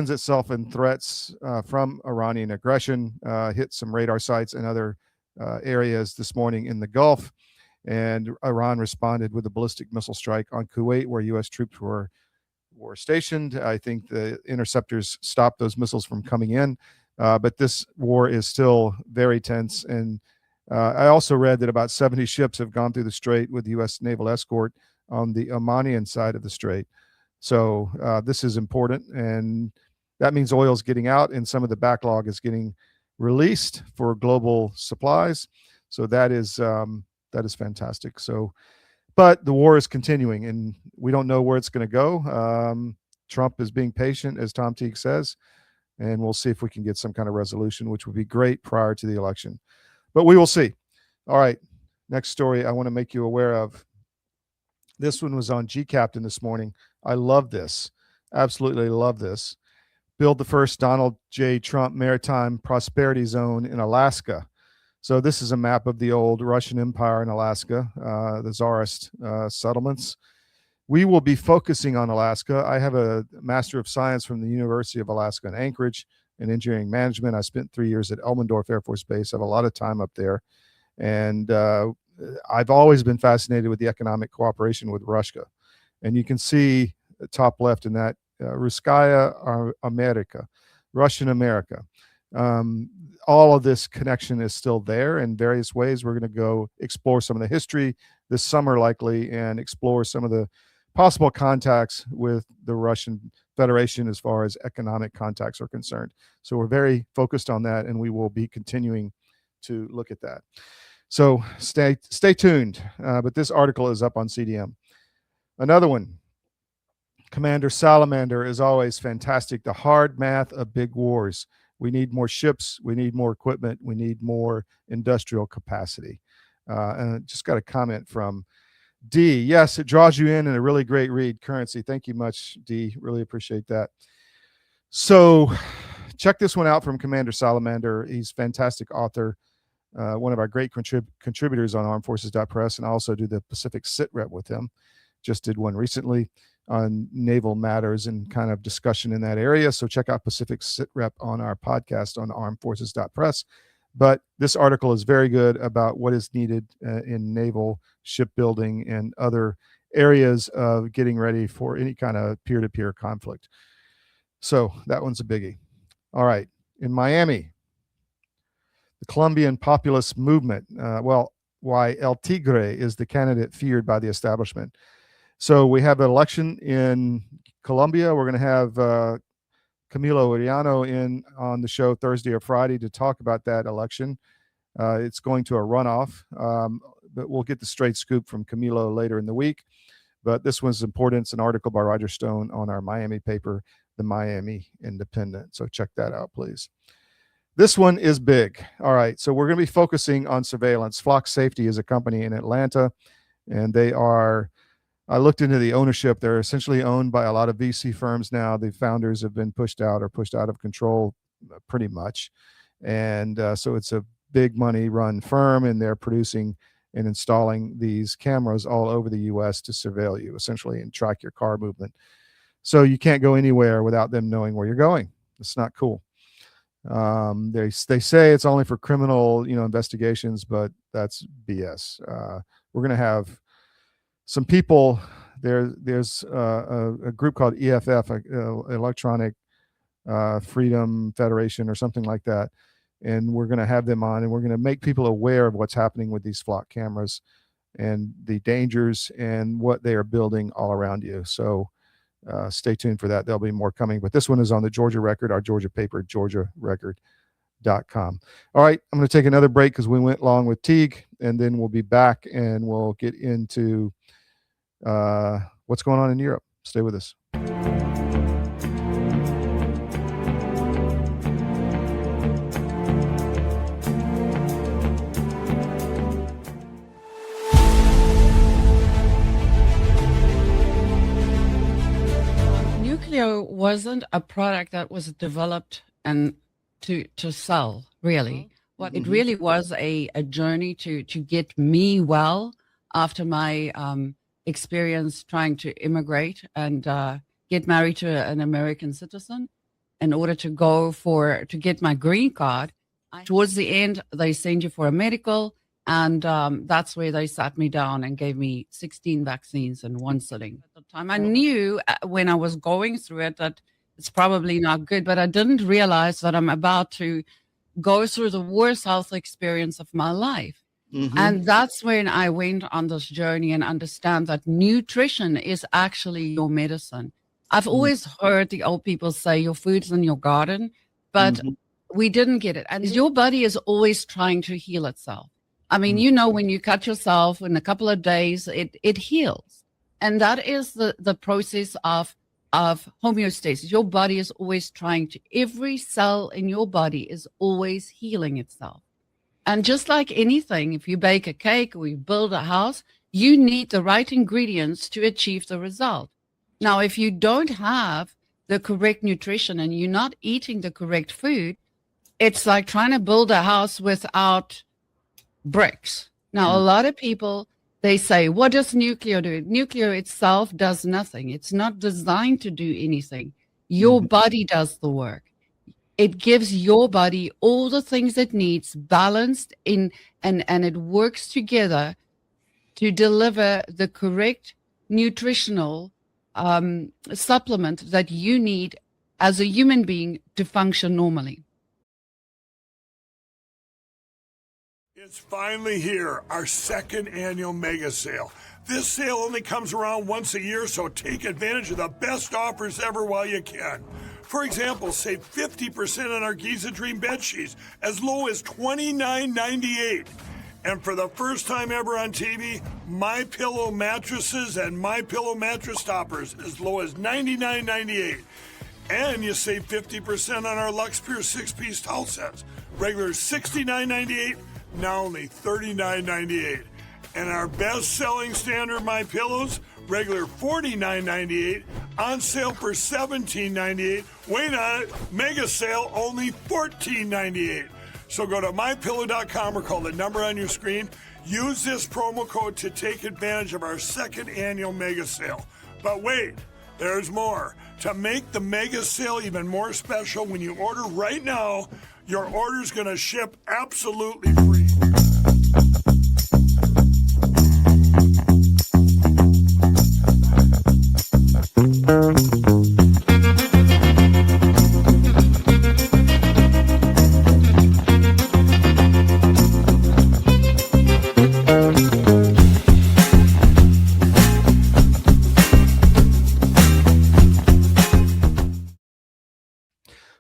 itself in threats from Iranian aggression, hit some radar sites and other areas this morning in the Gulf. And Iran responded with a ballistic missile strike on Kuwait, where U.S. troops were stationed. I think the interceptors stopped those missiles from coming in, but this war is still very tense. And I also read that about 70 ships have gone through the strait with U.S. naval escort on the Omanian side of the strait. So this is important, and that means oil is getting out, and some of the backlog is getting released for global supplies. So that is fantastic. So, but the war is continuing, and we don't know where it's going to go. Trump is being patient, as Tom Teague says, and we'll see if we can get some kind of resolution, which would be great prior to the election. But we will see. All right, next story I want to make you aware of. This one was on G-Captain this morning. I love this. Absolutely love this. Build the first Donald J. Trump Maritime Prosperity Zone in Alaska. So this is a map of the old Russian Empire in Alaska, the Tsarist settlements. We will be focusing on Alaska. I have a Master of Science from the University of Alaska in Anchorage in engineering management. I spent 3 years at Elmendorf Air Force Base. I have a lot of time up there. And I've always been fascinated with the economic cooperation with Russia. And you can see the top left in that, Ruskaya America, Russian America. All of this connection is still there in various ways. We're going to go explore some of the history this summer likely and explore some of the possible contacts with the Russian Federation as far as economic contacts are concerned. So we're very focused on that, and we will be continuing to look at that. So stay tuned. But this article is up on CDM. Another one, Commander Salamander is always fantastic. The hard math of big wars. We need more ships. We need more equipment. We need more industrial capacity. And I just got a comment from D. Yes, it draws you in and a really great read, Currency. Thank you much, D. Really appreciate that. So check this one out from Commander Salamander. He's a fantastic author, one of our great contributors on armedforces.press, and I also do the Pacific Sit Rep with him. Just did one recently on naval matters and kind of discussion in that area. So check out Pacific Sit Rep on our podcast on armedforces.press. But this article is very good about what is needed in naval shipbuilding and other areas of getting ready for any kind of peer-to-peer conflict. So that one's a biggie. All right. In Miami, the Colombian populist movement. Why El Tigre is the candidate feared by the establishment. So we have an election in Colombia. We're going to have Camilo Uriano in on the show Thursday or Friday to talk about that election. It's going to a runoff, but we'll get the straight scoop from Camilo later in the week. But this one's important. It's an article by Roger Stone on our Miami paper, the Miami Independent. So check that out, please. This one is big. All right, so we're going to be focusing on surveillance. Flock Safety is a company in Atlanta, and they are, I looked into the ownership. They're essentially owned by a lot of VC firms now. The founders have been pushed out of control pretty much. And so it's a big money run firm, and they're producing and installing these cameras all over the U.S. to surveil you essentially and track your car movement. So you can't go anywhere without them knowing where you're going. It's not cool. They say it's only for criminal, investigations, but that's BS. We're going to have some people there's a group called EFF, Electronic Freedom Federation or something like that. And we're going to have them on, and we're going to make people aware of what's happening with these flock cameras and the dangers and what they are building all around you. So stay tuned for that. There'll be more coming, but this one is on the Georgia Record, our Georgia paper, georgiarecord.com. All right, I'm going to take another break because we went long with Teague, and then we'll be back and we'll get into what's going on in Europe. Stay with us. wasn't a product that was developed and to sell, really. What it really was a journey to get me well after my experience trying to immigrate and get married to an American citizen in order to get my green card. Towards the end, they send you for a medical, and that's where they sat me down and gave me 16 vaccines in one sitting. At the time, I knew when I was going through it that it's probably not good, but I didn't realize that I'm about to go through the worst health experience of my life. And that's when I went on this journey and understand that nutrition is actually your medicine. I've always heard the old people say your food's in your garden, but we didn't get it. And your body is always trying to heal itself. I mean, you know, when you cut yourself in a couple of days, it heals. And that is the process of homeostasis. Your body is always every cell in your body is always healing itself. And just like anything, if you bake a cake or you build a house, you need the right ingredients to achieve the result. Now, if you don't have the correct nutrition and you're not eating the correct food, it's like trying to build a house without bricks. Now, a lot of people, they say, what does nuclear do? Nuclear itself does nothing. It's not designed to do anything. Your body does the work. It gives your body all the things it needs balanced in, and it works together to deliver the correct nutritional supplement that you need as a human being to function normally. It's finally here, our second annual mega sale. This sale only comes around once a year, so take advantage of the best offers ever while you can. For example, save 50% on our Giza Dream bed sheets, as low as $29.98. And for the first time ever on TV, MyPillow mattresses and MyPillow mattress toppers, as low as $99.98. And you save 50% on our Lux Pure 6-piece towel sets, regular $69.98. Now only $39.98. And our best-selling standard My Pillows, regular $49.98, on sale for $17.98. Wait on it, mega sale only $14.98. So go to mypillow.com or call the number on your screen. Use this promo code to take advantage of our second annual mega sale. But wait, there's more. To make the mega sale even more special, when you order right now, your order's going to ship absolutely free.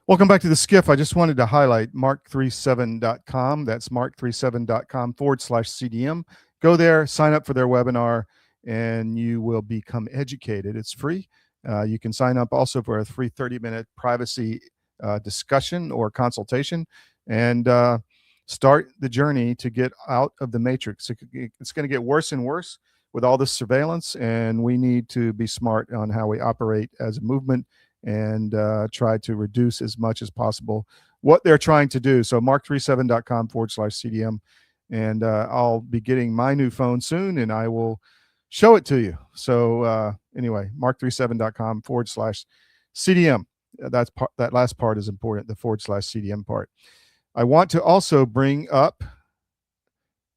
Welcome back to the SCIF. I just wanted to highlight mark37.com. That's mark37.com/CDM. Go there, sign up for their webinar, and you will become educated. It's free. You can sign up also for a free 30-minute privacy discussion or consultation, and start the journey to get out of the matrix. It's going to get worse and worse with all this surveillance, and we need to be smart on how we operate as a movement and try to reduce as much as possible what they're trying to do. So mark37.com/CDM, and I'll be getting my new phone soon, and I will show it to you. So anyway, mark37.com/CDM. That last part is important, the /CDM part. I want to also bring up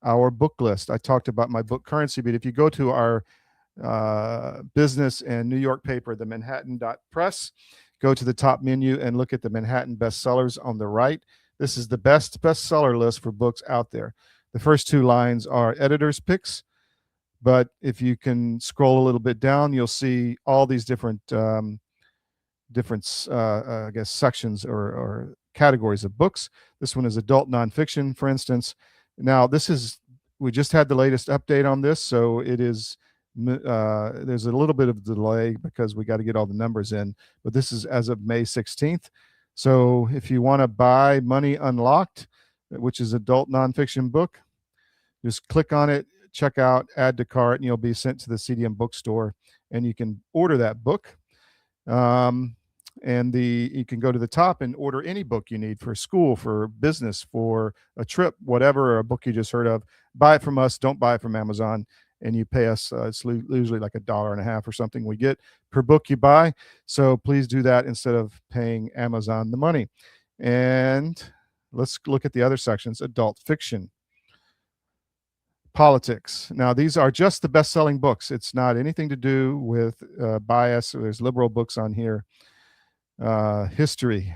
our book list. I talked about my book Currency, but if you go to our business and New York paper, the Manhattan.press, go to the top menu and look at the Manhattan bestsellers on the right. This is the best bestseller list for books out there. The first two lines are editor's picks, but if you can scroll a little bit down, you'll see all these different I guess sections or categories of books. This one is adult nonfiction, for instance. Now we just had the latest update on this, so it is there's a little bit of delay because we got to get all the numbers in, but this is as of May 16th. So if you want to buy Money Unlocked, which is adult nonfiction book, just click on it, check out, add to cart, and you'll be sent to the CDM bookstore, and you can order that book. And you can go to the top and order any book you need for school, for business, for a trip, whatever, a book you just heard of. Buy it from us. Don't buy it from Amazon. And you pay us, it's usually like $1.50 or something we get per book you buy. So please do that instead of paying Amazon the money. And let's look at the other sections. Adult fiction, politics. Now, these are just the best-selling books. It's not anything to do with bias. There's liberal books on here. History,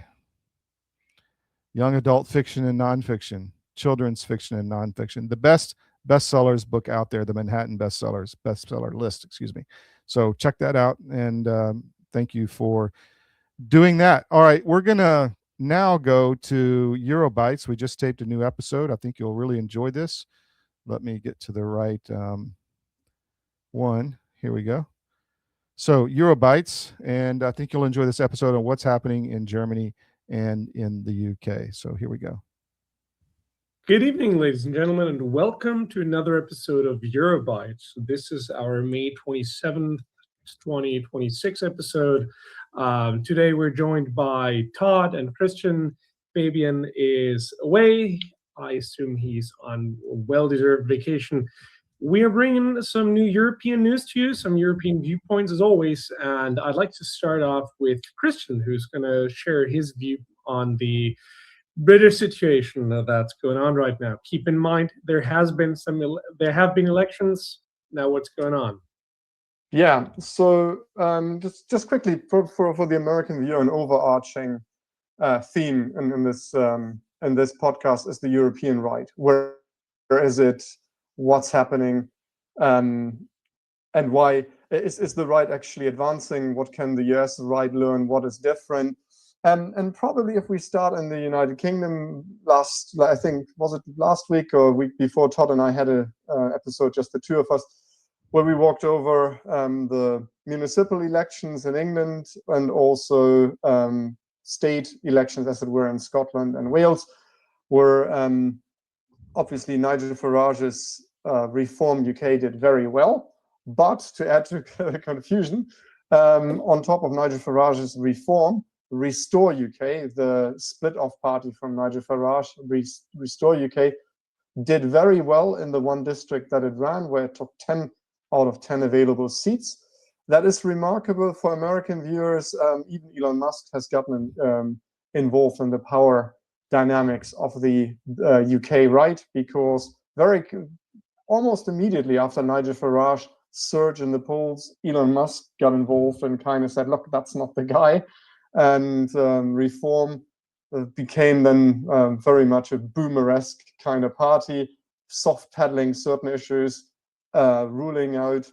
young adult fiction and nonfiction, children's fiction and nonfiction. The best bestsellers book out there, the Manhattan bestseller list, excuse me. So check that out, and thank you for doing that. All right, we're going to now go to Eurobytes. We just taped a new episode. I think you'll really enjoy this. Let me get to the right one. Here we go. So Eurobytes, and I think you'll enjoy this episode on what's happening in Germany and in the UK. So here we go. Good evening, ladies and gentlemen, and welcome to another episode of Eurobytes. This is our May 27th, 2026 episode. Today we're joined by Todd and Christian. Fabian is away. I assume he's on a well-deserved vacation. We are bringing some new European news to you, some European viewpoints as always, and I'd like to start off with Christian, who's going to share his view on the British situation that's going on right now. Keep in mind, there have been elections. Now what's going on? Yeah, so just quickly for the American viewer, an overarching theme in this podcast is the European right. Where is it? What's happening, and why is the right actually advancing? What can the US right learn? What is different? And probably if we start in the United Kingdom, I think, was it last week or week before, Todd and I had a episode, just the two of us, where we walked over the municipal elections in England and also state elections, as it were, in Scotland and Wales, where obviously Nigel Farage's Reform UK did very well. But to add to the confusion, on top of Nigel Farage's Reform, Restore UK, the split-off party from Nigel Farage, Restore UK, did very well in the one district that it ran, where it took 10 out of 10 available seats. That is remarkable for American viewers. Even Elon Musk has gotten involved in the power dynamics of the UK right, because almost immediately after Nigel Farage surged in the polls, Elon Musk got involved and kind of said, look, that's not the guy. And Reform became then very much a boomer-esque kind of party, soft peddling certain issues, ruling out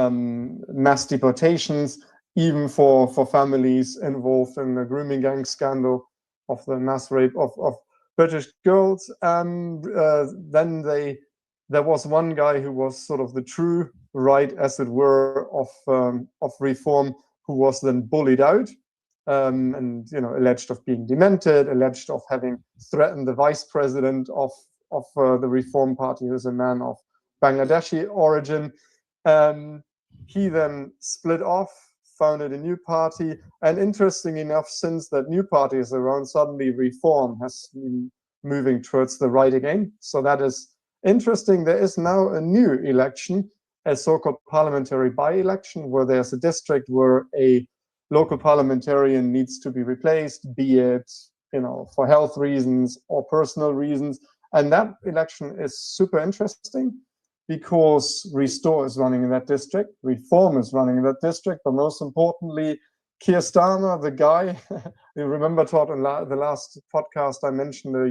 mass deportations, even for families involved in the grooming gang scandal of the mass rape of British girls. Then there was one guy who was sort of the true right, as it were, of Reform, who was then bullied out and alleged of being demented, alleged of having threatened the vice president of the Reform Party, who is a man of Bangladeshi origin. He then split off, founded a new party, and interestingly enough, since that new party is around, suddenly Reform has been moving towards the right again. So that is interesting. There is now a new election, a so-called parliamentary by-election, where there's a district where a local parliamentarian needs to be replaced, be it for health reasons or personal reasons. And that election is super interesting because Restore is running in that district, Reform is running in that district, but most importantly, Keir Starmer, the guy, you remember, Todd, in the last podcast I mentioned a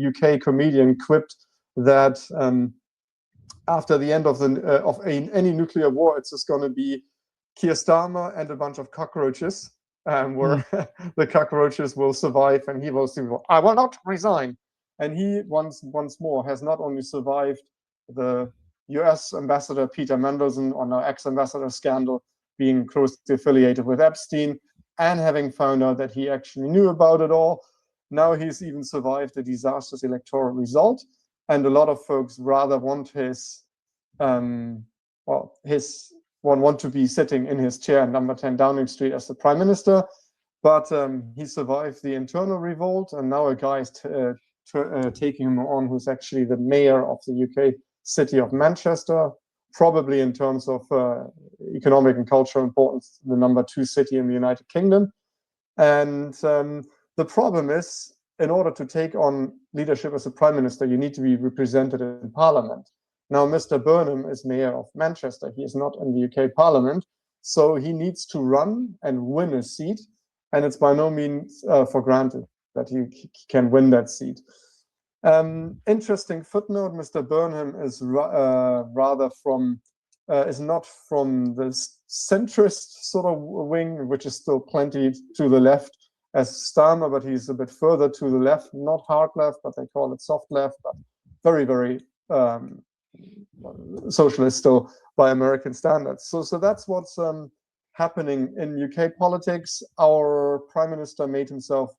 UK comedian quipped that after the end of any nuclear war, it's just going to be Keir Starmer and a bunch of cockroaches, where the cockroaches will survive, and he will say, I will not resign. And he once more has not only survived the US ambassador Peter Mandelson on our ex-ambassador scandal, being closely affiliated with Epstein, and having found out that he actually knew about it all. Now he's even survived a disastrous electoral result. And a lot of folks rather want his want to be sitting in his chair, number 10 Downing Street, as the prime minister. But he survived the internal revolt, and now a guy is taking him on, who's actually the mayor of the UK city of Manchester, probably in terms of economic and cultural importance, the number 2 city in the United Kingdom. And the problem is, in order to take on leadership as a prime minister, you need to be represented in parliament. Now, Mr. Burnham is mayor of Manchester. He is not in the UK parliament, so he needs to run and win a seat. And it's by no means for granted that he can win that seat. Interesting footnote: Mr. Burnham is rather from is not from the centrist sort of wing, which is still plenty to the left as Starmer, but he's a bit further to the left, not hard left, but they call it soft left, but very, very socialist still by American standards. So that's what's happening in UK politics. Our prime minister made himself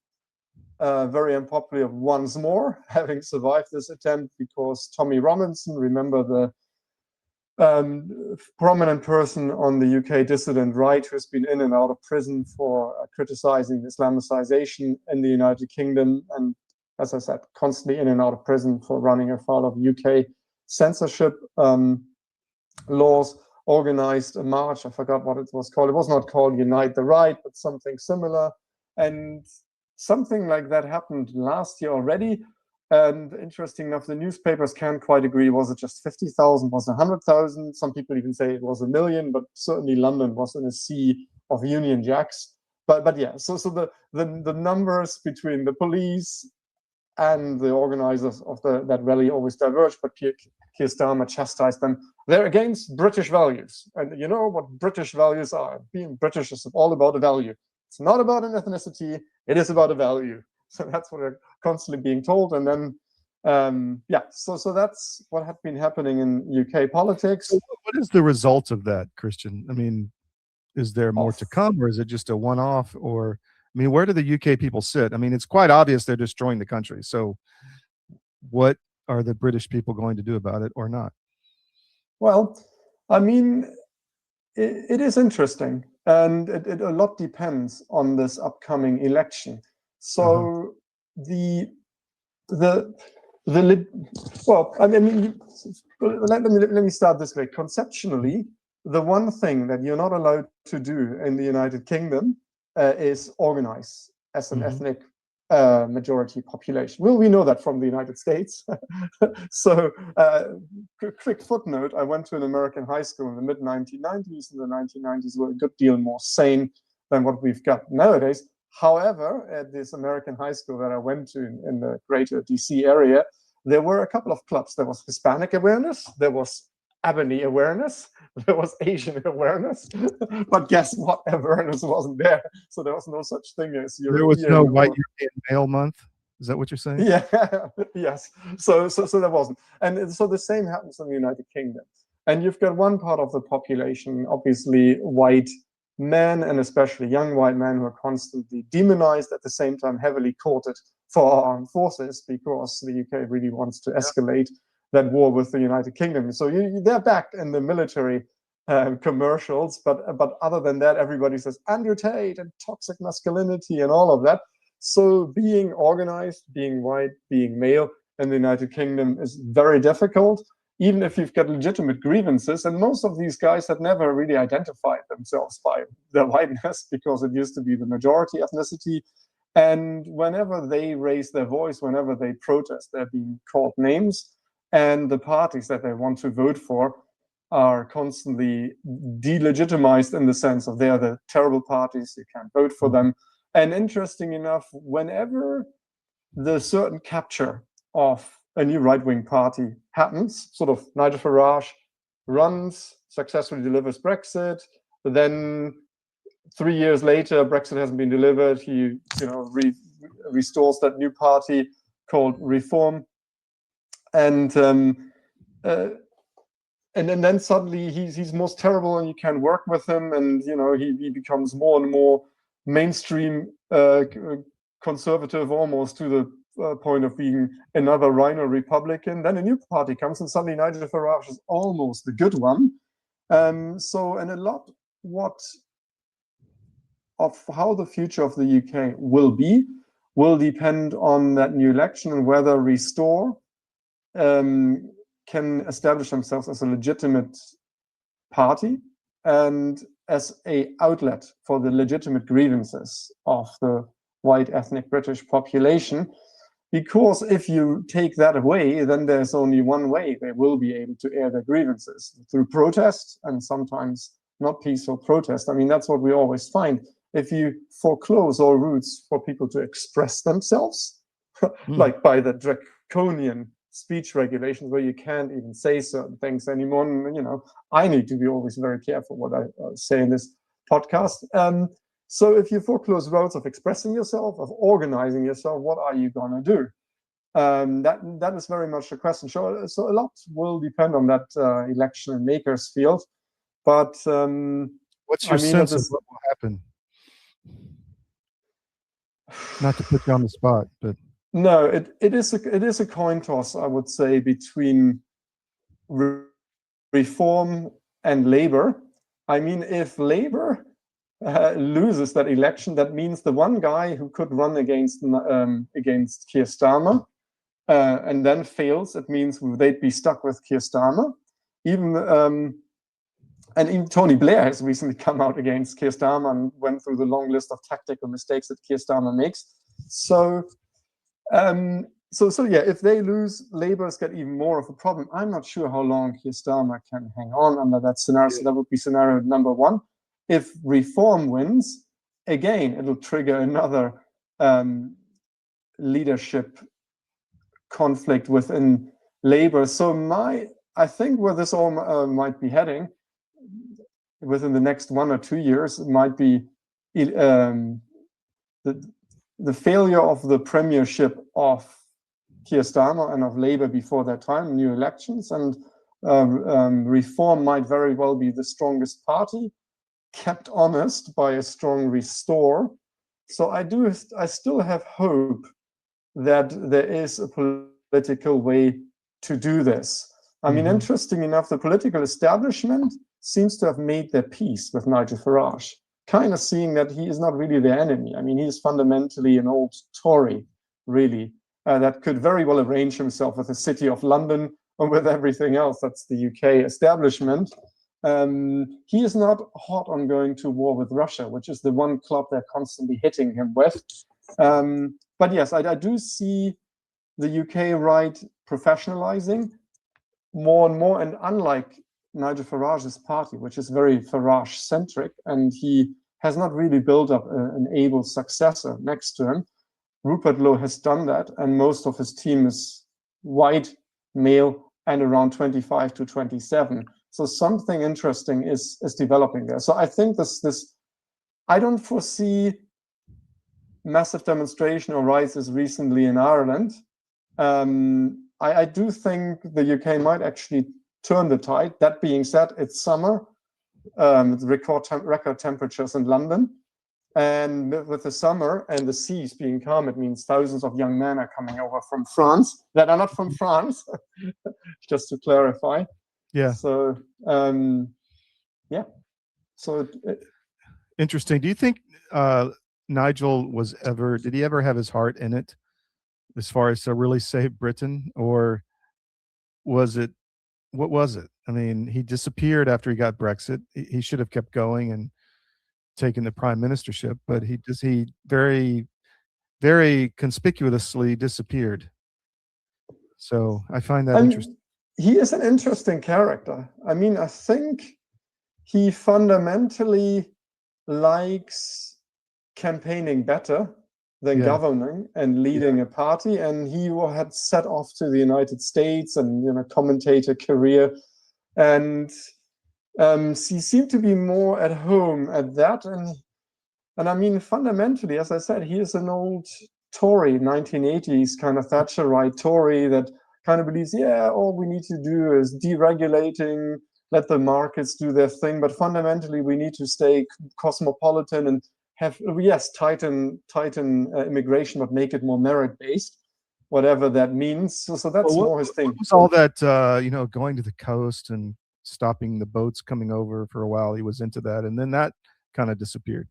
very unpopular once more, having survived this attempt, because Tommy Robinson, remember the prominent person on the UK dissident right who's been in and out of prison for criticizing Islamicization in the United Kingdom, and as I said, constantly in and out of prison for running afoul of UK censorship laws, organized a march. I forgot what it was called. It was not called Unite the Right, but something similar. And something like that happened last year already. And interesting enough, the newspapers can't quite agree. Was it just 50,000? Was it 100,000? Some people even say it was 1 million, but certainly London was in a sea of Union Jacks. But yeah, so the numbers between the police and the organizers of that rally always diverge, but Keir Starmer chastised them. They're against British values. And you know what British values are. Being British is all about a value. It's not about an ethnicity, it is about a value. So that's what we're constantly being told. And then, yeah, so that's what had been happening in UK politics. So what is the result of that, Christian? I mean, is there more to come, or is it just a one-off? Or, I mean, where do the UK people sit? I mean, it's quite obvious they're destroying the country. So what are the British people going to do about it or not? Well, I mean, it is interesting. And it a lot depends on this upcoming election. So well, I mean, let me start this way. Conceptually, the one thing that you're not allowed to do in the United Kingdom is organize as an ethnic majority population. Well, we know that from the United States. So, quick footnote, I went to an American high school in the mid-1990s, and the 1990s were a good deal more sane than what we've got nowadays. However, at this American high school that I went to in the greater DC area, there were a couple of clubs. There was Hispanic awareness, there was Ebony awareness, there was Asian awareness, but guess what? Awareness wasn't there. So there was no such thing as European. There was no White European Male Month. Is that what you're saying? Yeah, yes. So there wasn't. And so the same happens in the United Kingdom. And you've got one part of the population, obviously white men, and especially young white men, who are constantly demonized, at the same time heavily courted for our armed forces, because the UK really wants to escalate that war with the United Kingdom. So they're back in the military commercials, but other than that, everybody says Andrew Tate and toxic masculinity and all of that. So being organized, being white, being male in the United Kingdom is very difficult, even if you've got legitimate grievances. And most of these guys had never really identified themselves by their whiteness, because it used to be the majority ethnicity. And whenever they raise their voice, whenever they protest, they're being called names. And the parties that they want to vote for are constantly delegitimized, in the sense of they are the terrible parties, you can't vote for them. And interesting enough, whenever the certain capture of a new right-wing party happens, sort of Nigel Farage runs, successfully delivers Brexit, but then 3 years later, Brexit hasn't been delivered. He, restores that new party called Reform, and then suddenly he's most terrible, and you can work with him, and he becomes more and more mainstream conservative, almost to the point of being another Rhino Republican. Then a new party comes, and suddenly Nigel Farage is almost the good one, So, and a lot of how the future of the UK will depend on that new election and whether Restore can establish themselves as a legitimate party and as a outlet for the legitimate grievances of the white ethnic British population. Because if you take that away, then there's only one way they will be able to air their grievances, through protest, and sometimes not peaceful protest. I mean, that's what we always find. If you foreclose all routes for people to express themselves, like by the draconian speech regulations where you can't even say certain things anymore, and, you know, I need to be always very careful what I say in this podcast. So if you foreclose routes of expressing yourself, of organizing yourself, what are you going to do? That is very much the question. So a lot will depend on that election in Makersfield. But what's your sense of what will happen? Not to put you on the spot, but no, it is a coin toss, I would say, between Reform and Labour. I mean, if Labour loses that election, that means the one guy who could run against Keir Starmer and then fails, it means they'd be stuck with Keir Starmer. And even Tony Blair has recently come out against Keir Starmer and went through the long list of tactical mistakes that Keir Starmer makes. So yeah, if they lose, Labour's got even more of a problem. I'm not sure how long Keir Starmer can hang on under that scenario. So that would be scenario number one. If Reform wins, again, it'll trigger another leadership conflict within Labour. So I think where this all might be heading within the next 1 or 2 years, it might be the failure of the premiership of Keir Starmer and of Labour before that time, new elections, and Reform might very well be the strongest party, kept honest by a strong Restore. So I still have hope that there is a political way to do this. I mean, interesting enough, the political establishment seems to have made their peace with Nigel Farage, kind of seeing that he is not really their enemy. I mean, he is fundamentally an old Tory, really, that could very well arrange himself with the City of London or with everything else. That's the UK establishment. He is not hot on going to war with Russia, which is the one club they're constantly hitting him with. But yes, I do see the UK right professionalizing more and more, and unlike Nigel Farage's party, which is very Farage-centric, and he has not really built up an able successor next to him. Rupert Lowe has done that, and most of his team is white, male, and around 25 to 27. So something interesting is developing there. So I think this I don't foresee massive demonstration or riots recently in Ireland. I do think the UK might actually turn the tide. That being said, it's summer, record temperatures in London, and with the summer and the seas being calm, it means thousands of young men are coming over from France that are not from France, just to clarify. Yeah. So, yeah. So interesting. Do you think Nigel did he ever have his heart in it as far as to really save Britain, or what was it? I mean, he disappeared after he got Brexit. He should have kept going and taken the prime ministership, but he very, very conspicuously disappeared. So I find that interesting. He is an interesting character. I mean, I think he fundamentally likes campaigning better than governing and leading a party, and he had set off to the United States and commentator career, and he seemed to be more at home at that. And I mean, fundamentally, as I said, he is an old Tory, 1980s kind of Thatcherite Tory that kind of believes, all we need to do is deregulating, let the markets do their thing, but fundamentally we need to stay cosmopolitan and have, tighten immigration, but make it more merit-based, whatever that means. So that's more his thing. What was all that, going to the coast and stopping the boats coming over for a while. He was into that, and then that kind of disappeared.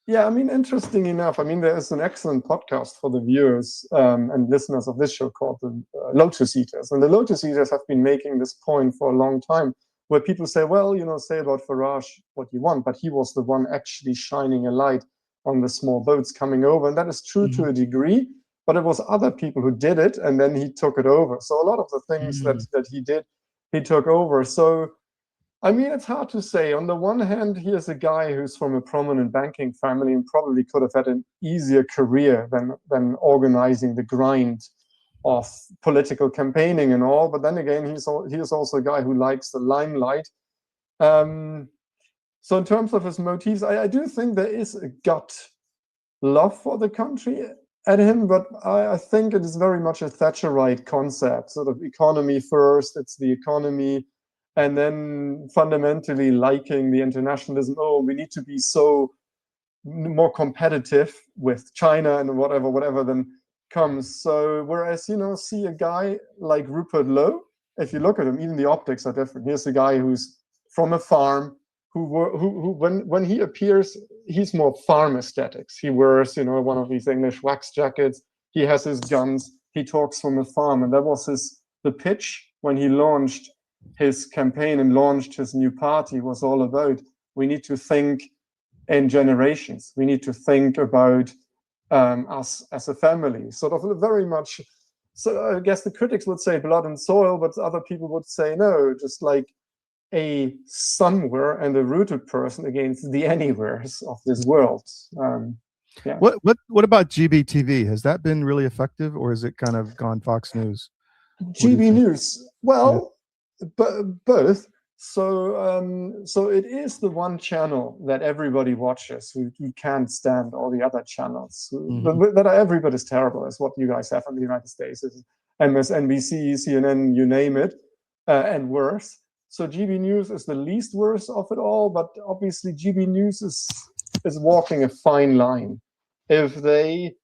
Yeah, I mean, interesting enough, I mean, there is an excellent podcast for the viewers and listeners of this show called the Lotus Eaters. And the Lotus Eaters have been making this point for a long time, where people say, well, you know, say about Farage what you want, but he was the one actually shining a light on the small boats coming over. And that is true to a degree, but it was other people who did it, and then he took it over. So a lot of the things that he did, he took over. So I mean, it's hard to say. On the one hand, here's a guy who's from a prominent banking family and probably could have had an easier career than organizing the grind of political campaigning and all. But then again, he is also a guy who likes the limelight. So in terms of his motives, I do think there is a gut love for the country at him, but I think it is very much a Thatcherite concept, sort of economy first, it's the economy, and then fundamentally liking the internationalism. Oh, we need to be so more competitive with China and whatever then comes. So whereas, you know, see a guy like Rupert Lowe, if you look at him, even the optics are different. Here's a guy who's from a farm, who when he appears, he's more farm aesthetics. He wears, you know, one of these English wax jackets. He has his guns. He talks from a farm, and that was the pitch when he launched his campaign and launched his new party. Was all about, we need to think in generations. We need to think about us as a family, sort of very much. So I guess the critics would say blood and soil, but other people would say no, just like a somewhere and a rooted person against the anywheres of this world. Yeah. What about GBTV? Has that been really effective, or is it kind of gone Fox News? GB News, well, both. So it is the one channel that everybody watches. We can't stand all the other channels. That everybody's terrible, is what you guys have in the United States. Is MSNBC, CNN, you name it, and worse. So GB News is the least worst of it all, but obviously GB News is walking a fine line. If they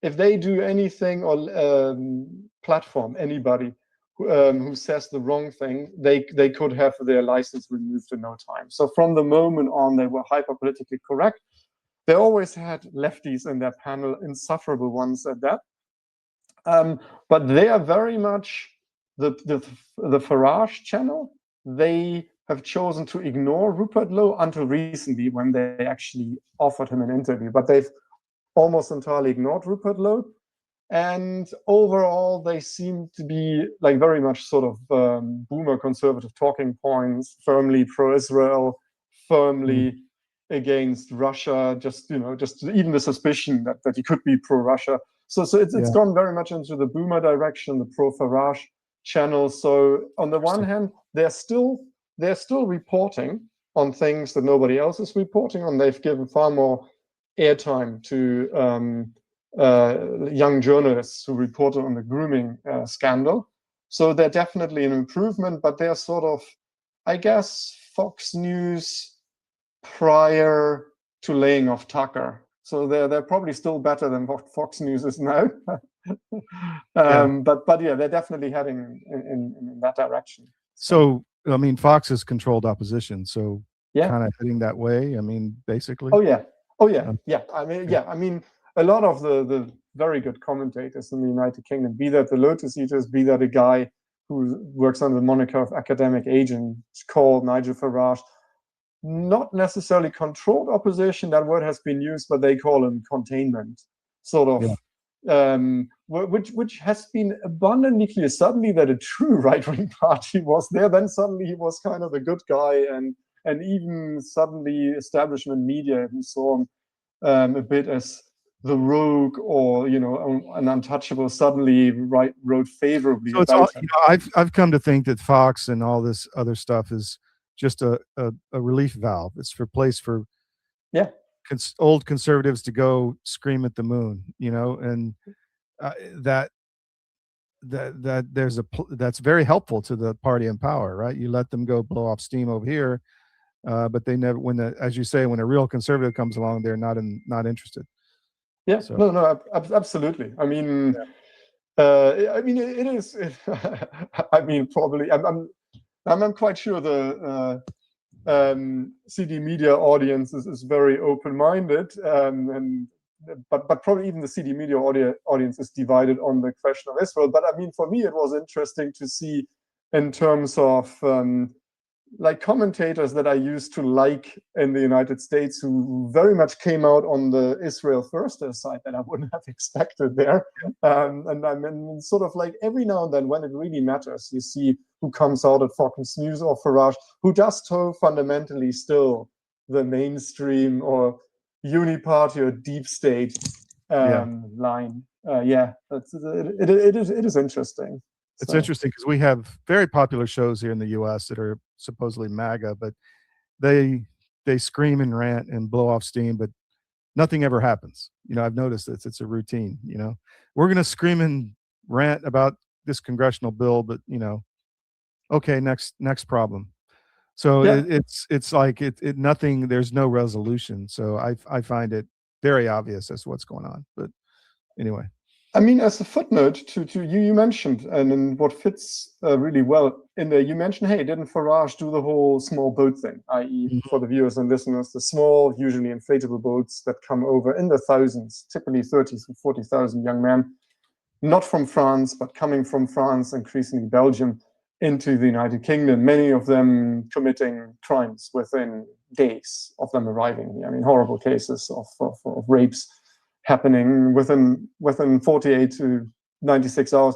do anything or platform anybody who says the wrong thing, they could have their license removed in no time. So from the moment on, they were hyper politically correct. They always had lefties in their panel, insufferable ones at that. But they are very much the Farage channel. They have chosen to ignore Rupert Lowe until recently, when they actually offered him an interview. But they've almost entirely ignored Rupert Lowe. And overall, they seem to be like very much sort of boomer conservative talking points, firmly pro-Israel, firmly against Russia, just even the suspicion that he could be pro-Russia. So it's gone very much into the boomer direction, the pro-Farage channel. So on the one hand, they're still reporting on things that nobody else is reporting on. They've given far more airtime to young journalists who reported on the grooming scandal. So they're definitely an improvement, but they're sort of, I guess, Fox News prior to laying off Tucker. So they're probably still better than what Fox News is now. But yeah, they're definitely heading in that direction. So I mean, Fox has controlled opposition, so kind of heading that way. I mean, basically. Oh yeah. I mean, a lot of the very good commentators in the United Kingdom, be that the Lotus Eaters, be that a guy who works under the moniker of academic agent called Nigel Farage, not necessarily controlled opposition, that word has been used, but they call him containment, sort of, which has been abundantly clear. Suddenly that a true right-wing party was there, then suddenly he was kind of a good guy, and even suddenly establishment media who saw him a bit as the rogue or an untouchable suddenly wrote favorably so about him. I've come to think that Fox and all this other stuff is just a relief valve. It's for place for old conservatives to go scream at the moon, and that's very helpful to the party in power, right? You let them go blow off steam over here, but they never, as you say, when a real conservative comes along, they're not interested. Yeah, so. No, absolutely. I mean, it is. I mean, probably. I'm quite sure the CD media audience is very open-minded, but probably even the CD media audience is divided on the question of Israel. But I mean, for me, it was interesting to see in terms of like commentators that I used to like in the United States who very much came out on the Israel firster side that I wouldn't have expected there. And I mean, sort of like every now and then when it really matters, you see who comes out at Fox News or Farage, who does toe fundamentally still the mainstream or uniparty or deep state line. It is interesting. It's interesting because we have very popular shows here in the U.S. that are supposedly MAGA, but they scream and rant and blow off steam, but nothing ever happens. You know, I've noticed this. It's a routine. You know, we're going to scream and rant about this congressional bill, but you know, okay, next problem. So it's like it nothing. There's no resolution. So I find it very obvious as to what's going on. But anyway. I mean, as a footnote to you mentioned, and in what fits really well in there, you mentioned, hey, didn't Farage do the whole small boat thing, i.e. for the viewers and listeners, the small, usually inflatable boats that come over in the thousands, typically 30,000 to 40,000 young men, not from France, but coming from France, increasingly Belgium, into the United Kingdom, many of them committing crimes within days of them arriving here. I mean, horrible cases of rapes happening within 48 to 96 hours.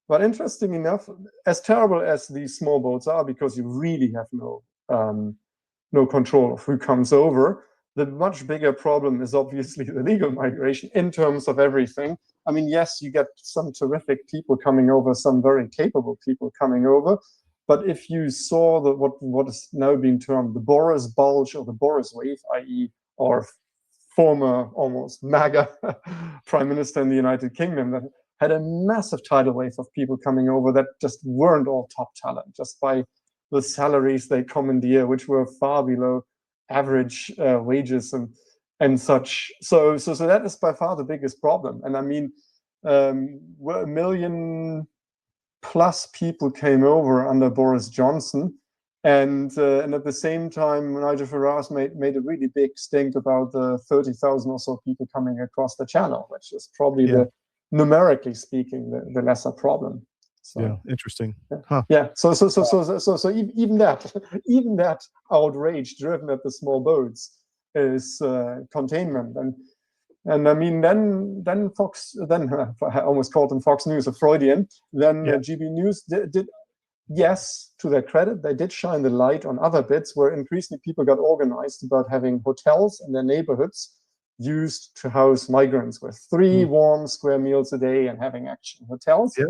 But interesting enough, as terrible as these small boats are, because you really have no control of who comes over, the much bigger problem is obviously the legal migration in terms of everything. I mean, yes, you get some terrific people coming over, some very capable people coming over, but if you saw what is now being termed the Boris bulge or the Boris wave, i.e. our former almost MAGA prime minister in the United Kingdom, that had a massive tidal wave of people coming over that just weren't all top talent, just by the salaries they commandeer, which were far below average wages and such. So that is by far the biggest problem. And I mean, 1 million plus people came over under Boris Johnson. And at the same time, Nigel Farage made a really big stink about the 30,000 or so people coming across the channel, which is probably the, numerically speaking, the lesser problem. So, yeah, interesting. Huh. Yeah. So even that outrage driven at the small boats is containment. And I mean, then I almost called them Fox News, a Freudian. Then GB News did. Yes, to their credit, they did shine the light on other bits where increasingly people got organized about having hotels in their neighborhoods used to house migrants with 3 warm square meals a day and having action hotels. Yeah.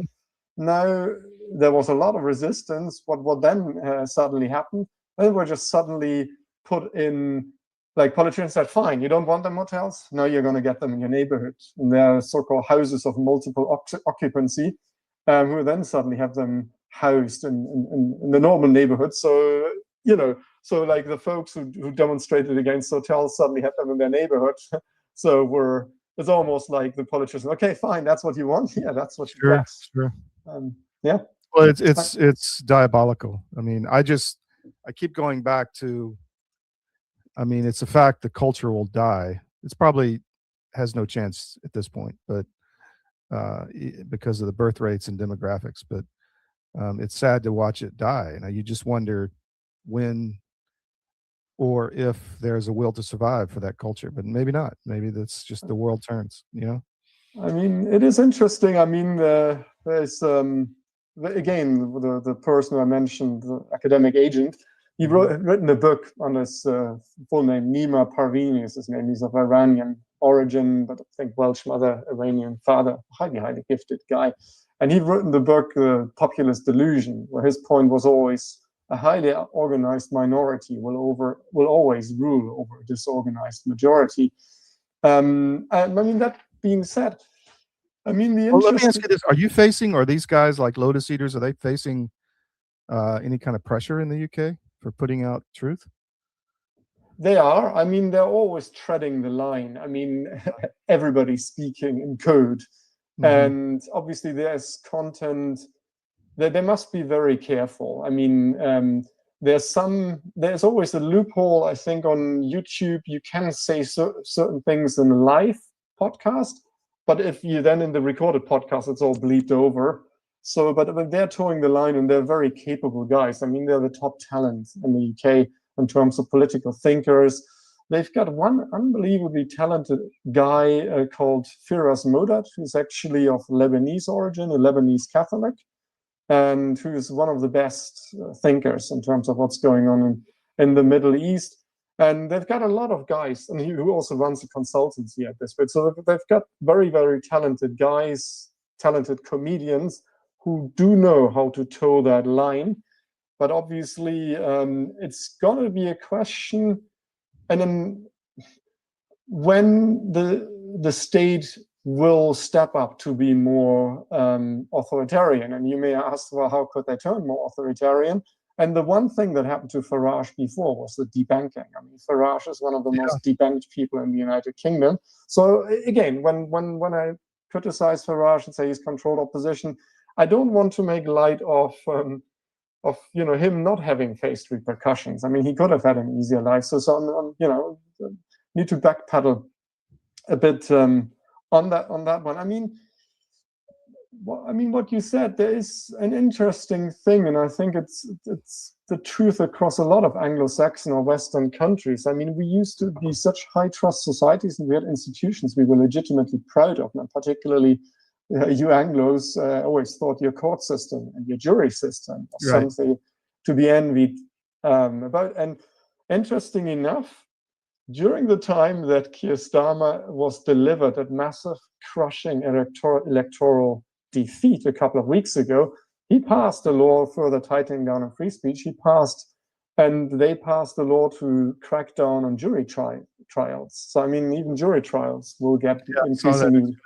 Now, there was a lot of resistance. What then suddenly happened? They were just suddenly put in, like politicians said, fine, you don't want them hotels? Now you're going to get them in your neighborhood. And they're so-called houses of multiple occupancy, who then suddenly have them housed in the normal neighborhood. So, you know, so like the folks who demonstrated against hotels suddenly had them in their neighborhood. So it's almost like the politicians, okay, fine, that's what you want. Yeah, that's what you get. Sure. Yeah. Well, it's diabolical. I mean, I keep going back to, I mean, it's a fact the culture will die. It's probably has no chance at this point, but because of the birth rates and demographics, but it's sad to watch it die. And you just wonder when or if there's a will to survive for that culture, but maybe not. Maybe that's just the world turns, you know? I mean, it is interesting. I mean, there's, again, the person I mentioned, the academic agent, he written a book on his full name, Nima Parvini is his name. He's of Iranian origin, but I think Welsh mother, Iranian father, highly, highly gifted guy. And he'd written the book, The Populist Delusion, where his point was always a highly organized minority will always rule over a disorganized majority. And I mean, that being said, I mean, let me ask you this. Are you facing, or these guys like Lotus Eaters, are they facing any kind of pressure in the UK for putting out truth? They are. I mean, they're always treading the line. I mean, everybody's speaking in code. And obviously there's content they must be very careful. I mean, there's always a loophole, I think, on YouTube. You can say certain things in a live podcast, but if you then in the recorded podcast, it's all bleeped over. So, but they're towing the line, and they're very capable guys. I mean, they're the top talent in the UK in terms of political thinkers. They've got one unbelievably talented guy called Firas Modat, who's actually of Lebanese origin, a Lebanese Catholic, and who is one of the best thinkers in terms of what's going on in the Middle East. And they've got a lot of guys, and who also runs a consultancy at this bit. So they've got very, very talented guys, talented comedians who do know how to toe that line. But obviously, it's going to be a question, and then when the state will step up to be more authoritarian. And you may ask, well, how could they turn more authoritarian? And the one thing that happened to Farage before was the debanking. I mean, Farage is one of the most debanked people in the United Kingdom. So again, when I criticize Farage and say he's controlled opposition, I don't want to make light of him not having faced repercussions. I mean, he could have had an easier life. So need to backpedal a bit on that one. I mean, what you said, there is an interesting thing, and I think it's the truth across a lot of Anglo-Saxon or Western countries. I mean, we used to be such high trust societies, and we had institutions we were legitimately proud of, and particularly you Anglos always thought your court system and your jury system was something to be envied about. And interesting enough, during the time that Keir Starmer was delivered that massive, crushing electoral defeat a couple of weeks ago, he passed a law further tightening down on free speech. They passed a law to crack down on jury trials. So, I mean, even jury trials will get increasingly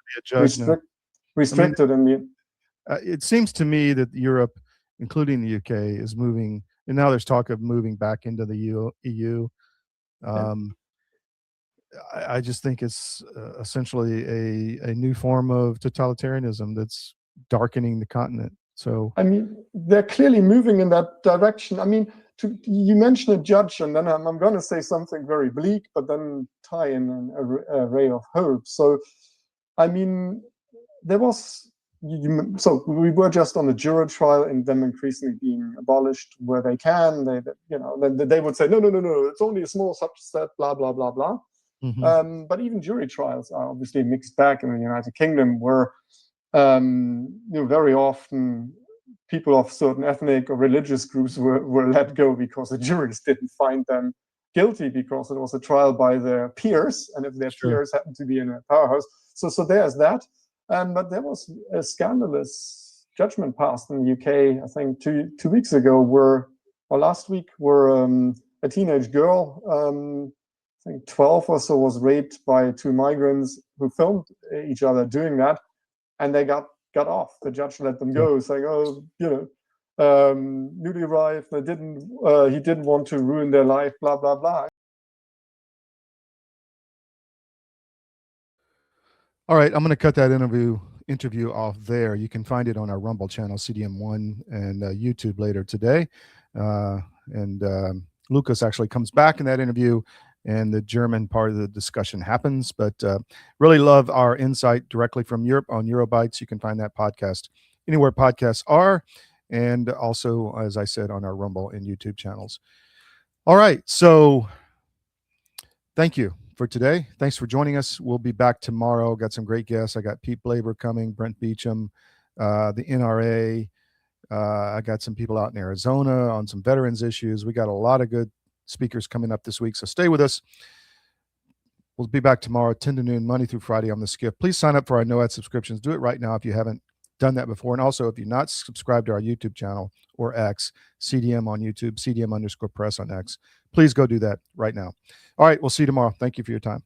restricted. It seems to me that Europe, including the UK, is moving, and now there's talk of moving back into the EU. I just think it's essentially a new form of totalitarianism that's darkening the continent. So, I mean, they're clearly moving in that direction. I mean, you mentioned a judge, and then I'm going to say something very bleak, but then tie in a ray of hope. So, I mean, there was. So we were just on the jury trial, and them increasingly being abolished where they can. Then they would say, no, it's only a small subset, blah blah blah blah. Mm-hmm. But even jury trials are obviously a mixed bag in the United Kingdom, where very often people of certain ethnic or religious groups were let go because the juries didn't find them guilty because it was a trial by their peers, and if their peers happened to be in a powerhouse. So there's that. But there was a scandalous judgment passed in the UK, I think two weeks ago, last week, where a teenage girl, I think 12 or so, was raped by two migrants who filmed each other doing that, and they got off. The judge let them go, saying, newly arrived, he didn't want to ruin their life, blah, blah, blah. All right, I'm going to cut that interview off there. You can find it on our Rumble channel, CDM1, and YouTube later today. Lucas actually comes back in that interview, and the German part of the discussion happens. But really love our insight directly from Europe on Eurobytes. You can find that podcast anywhere podcasts are, and also, as I said, on our Rumble and YouTube channels. All right, so thank you for today. Thanks for joining us. We'll be back tomorrow. Got some great guests. I got Pete Blaber coming, Brent Beecham, the NRA. I got some people out in Arizona on some veterans issues. We got a lot of good speakers coming up this week, so stay with us. We'll be back tomorrow, 10 to noon, Monday through Friday on the SCIF. Please sign up for our no-ad subscriptions. Do it right now if you haven't done that before. And also, if you're not subscribed to our YouTube channel or X, CDM on YouTube, CDM_press on X, please go do that right now. All right, we'll see you tomorrow. Thank you for your time.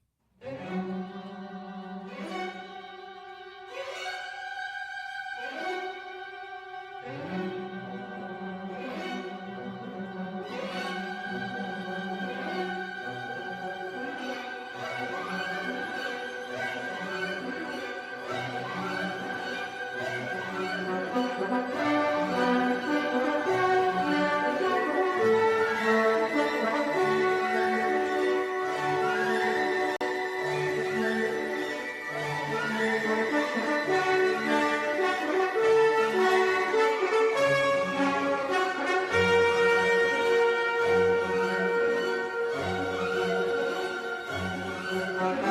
Bye.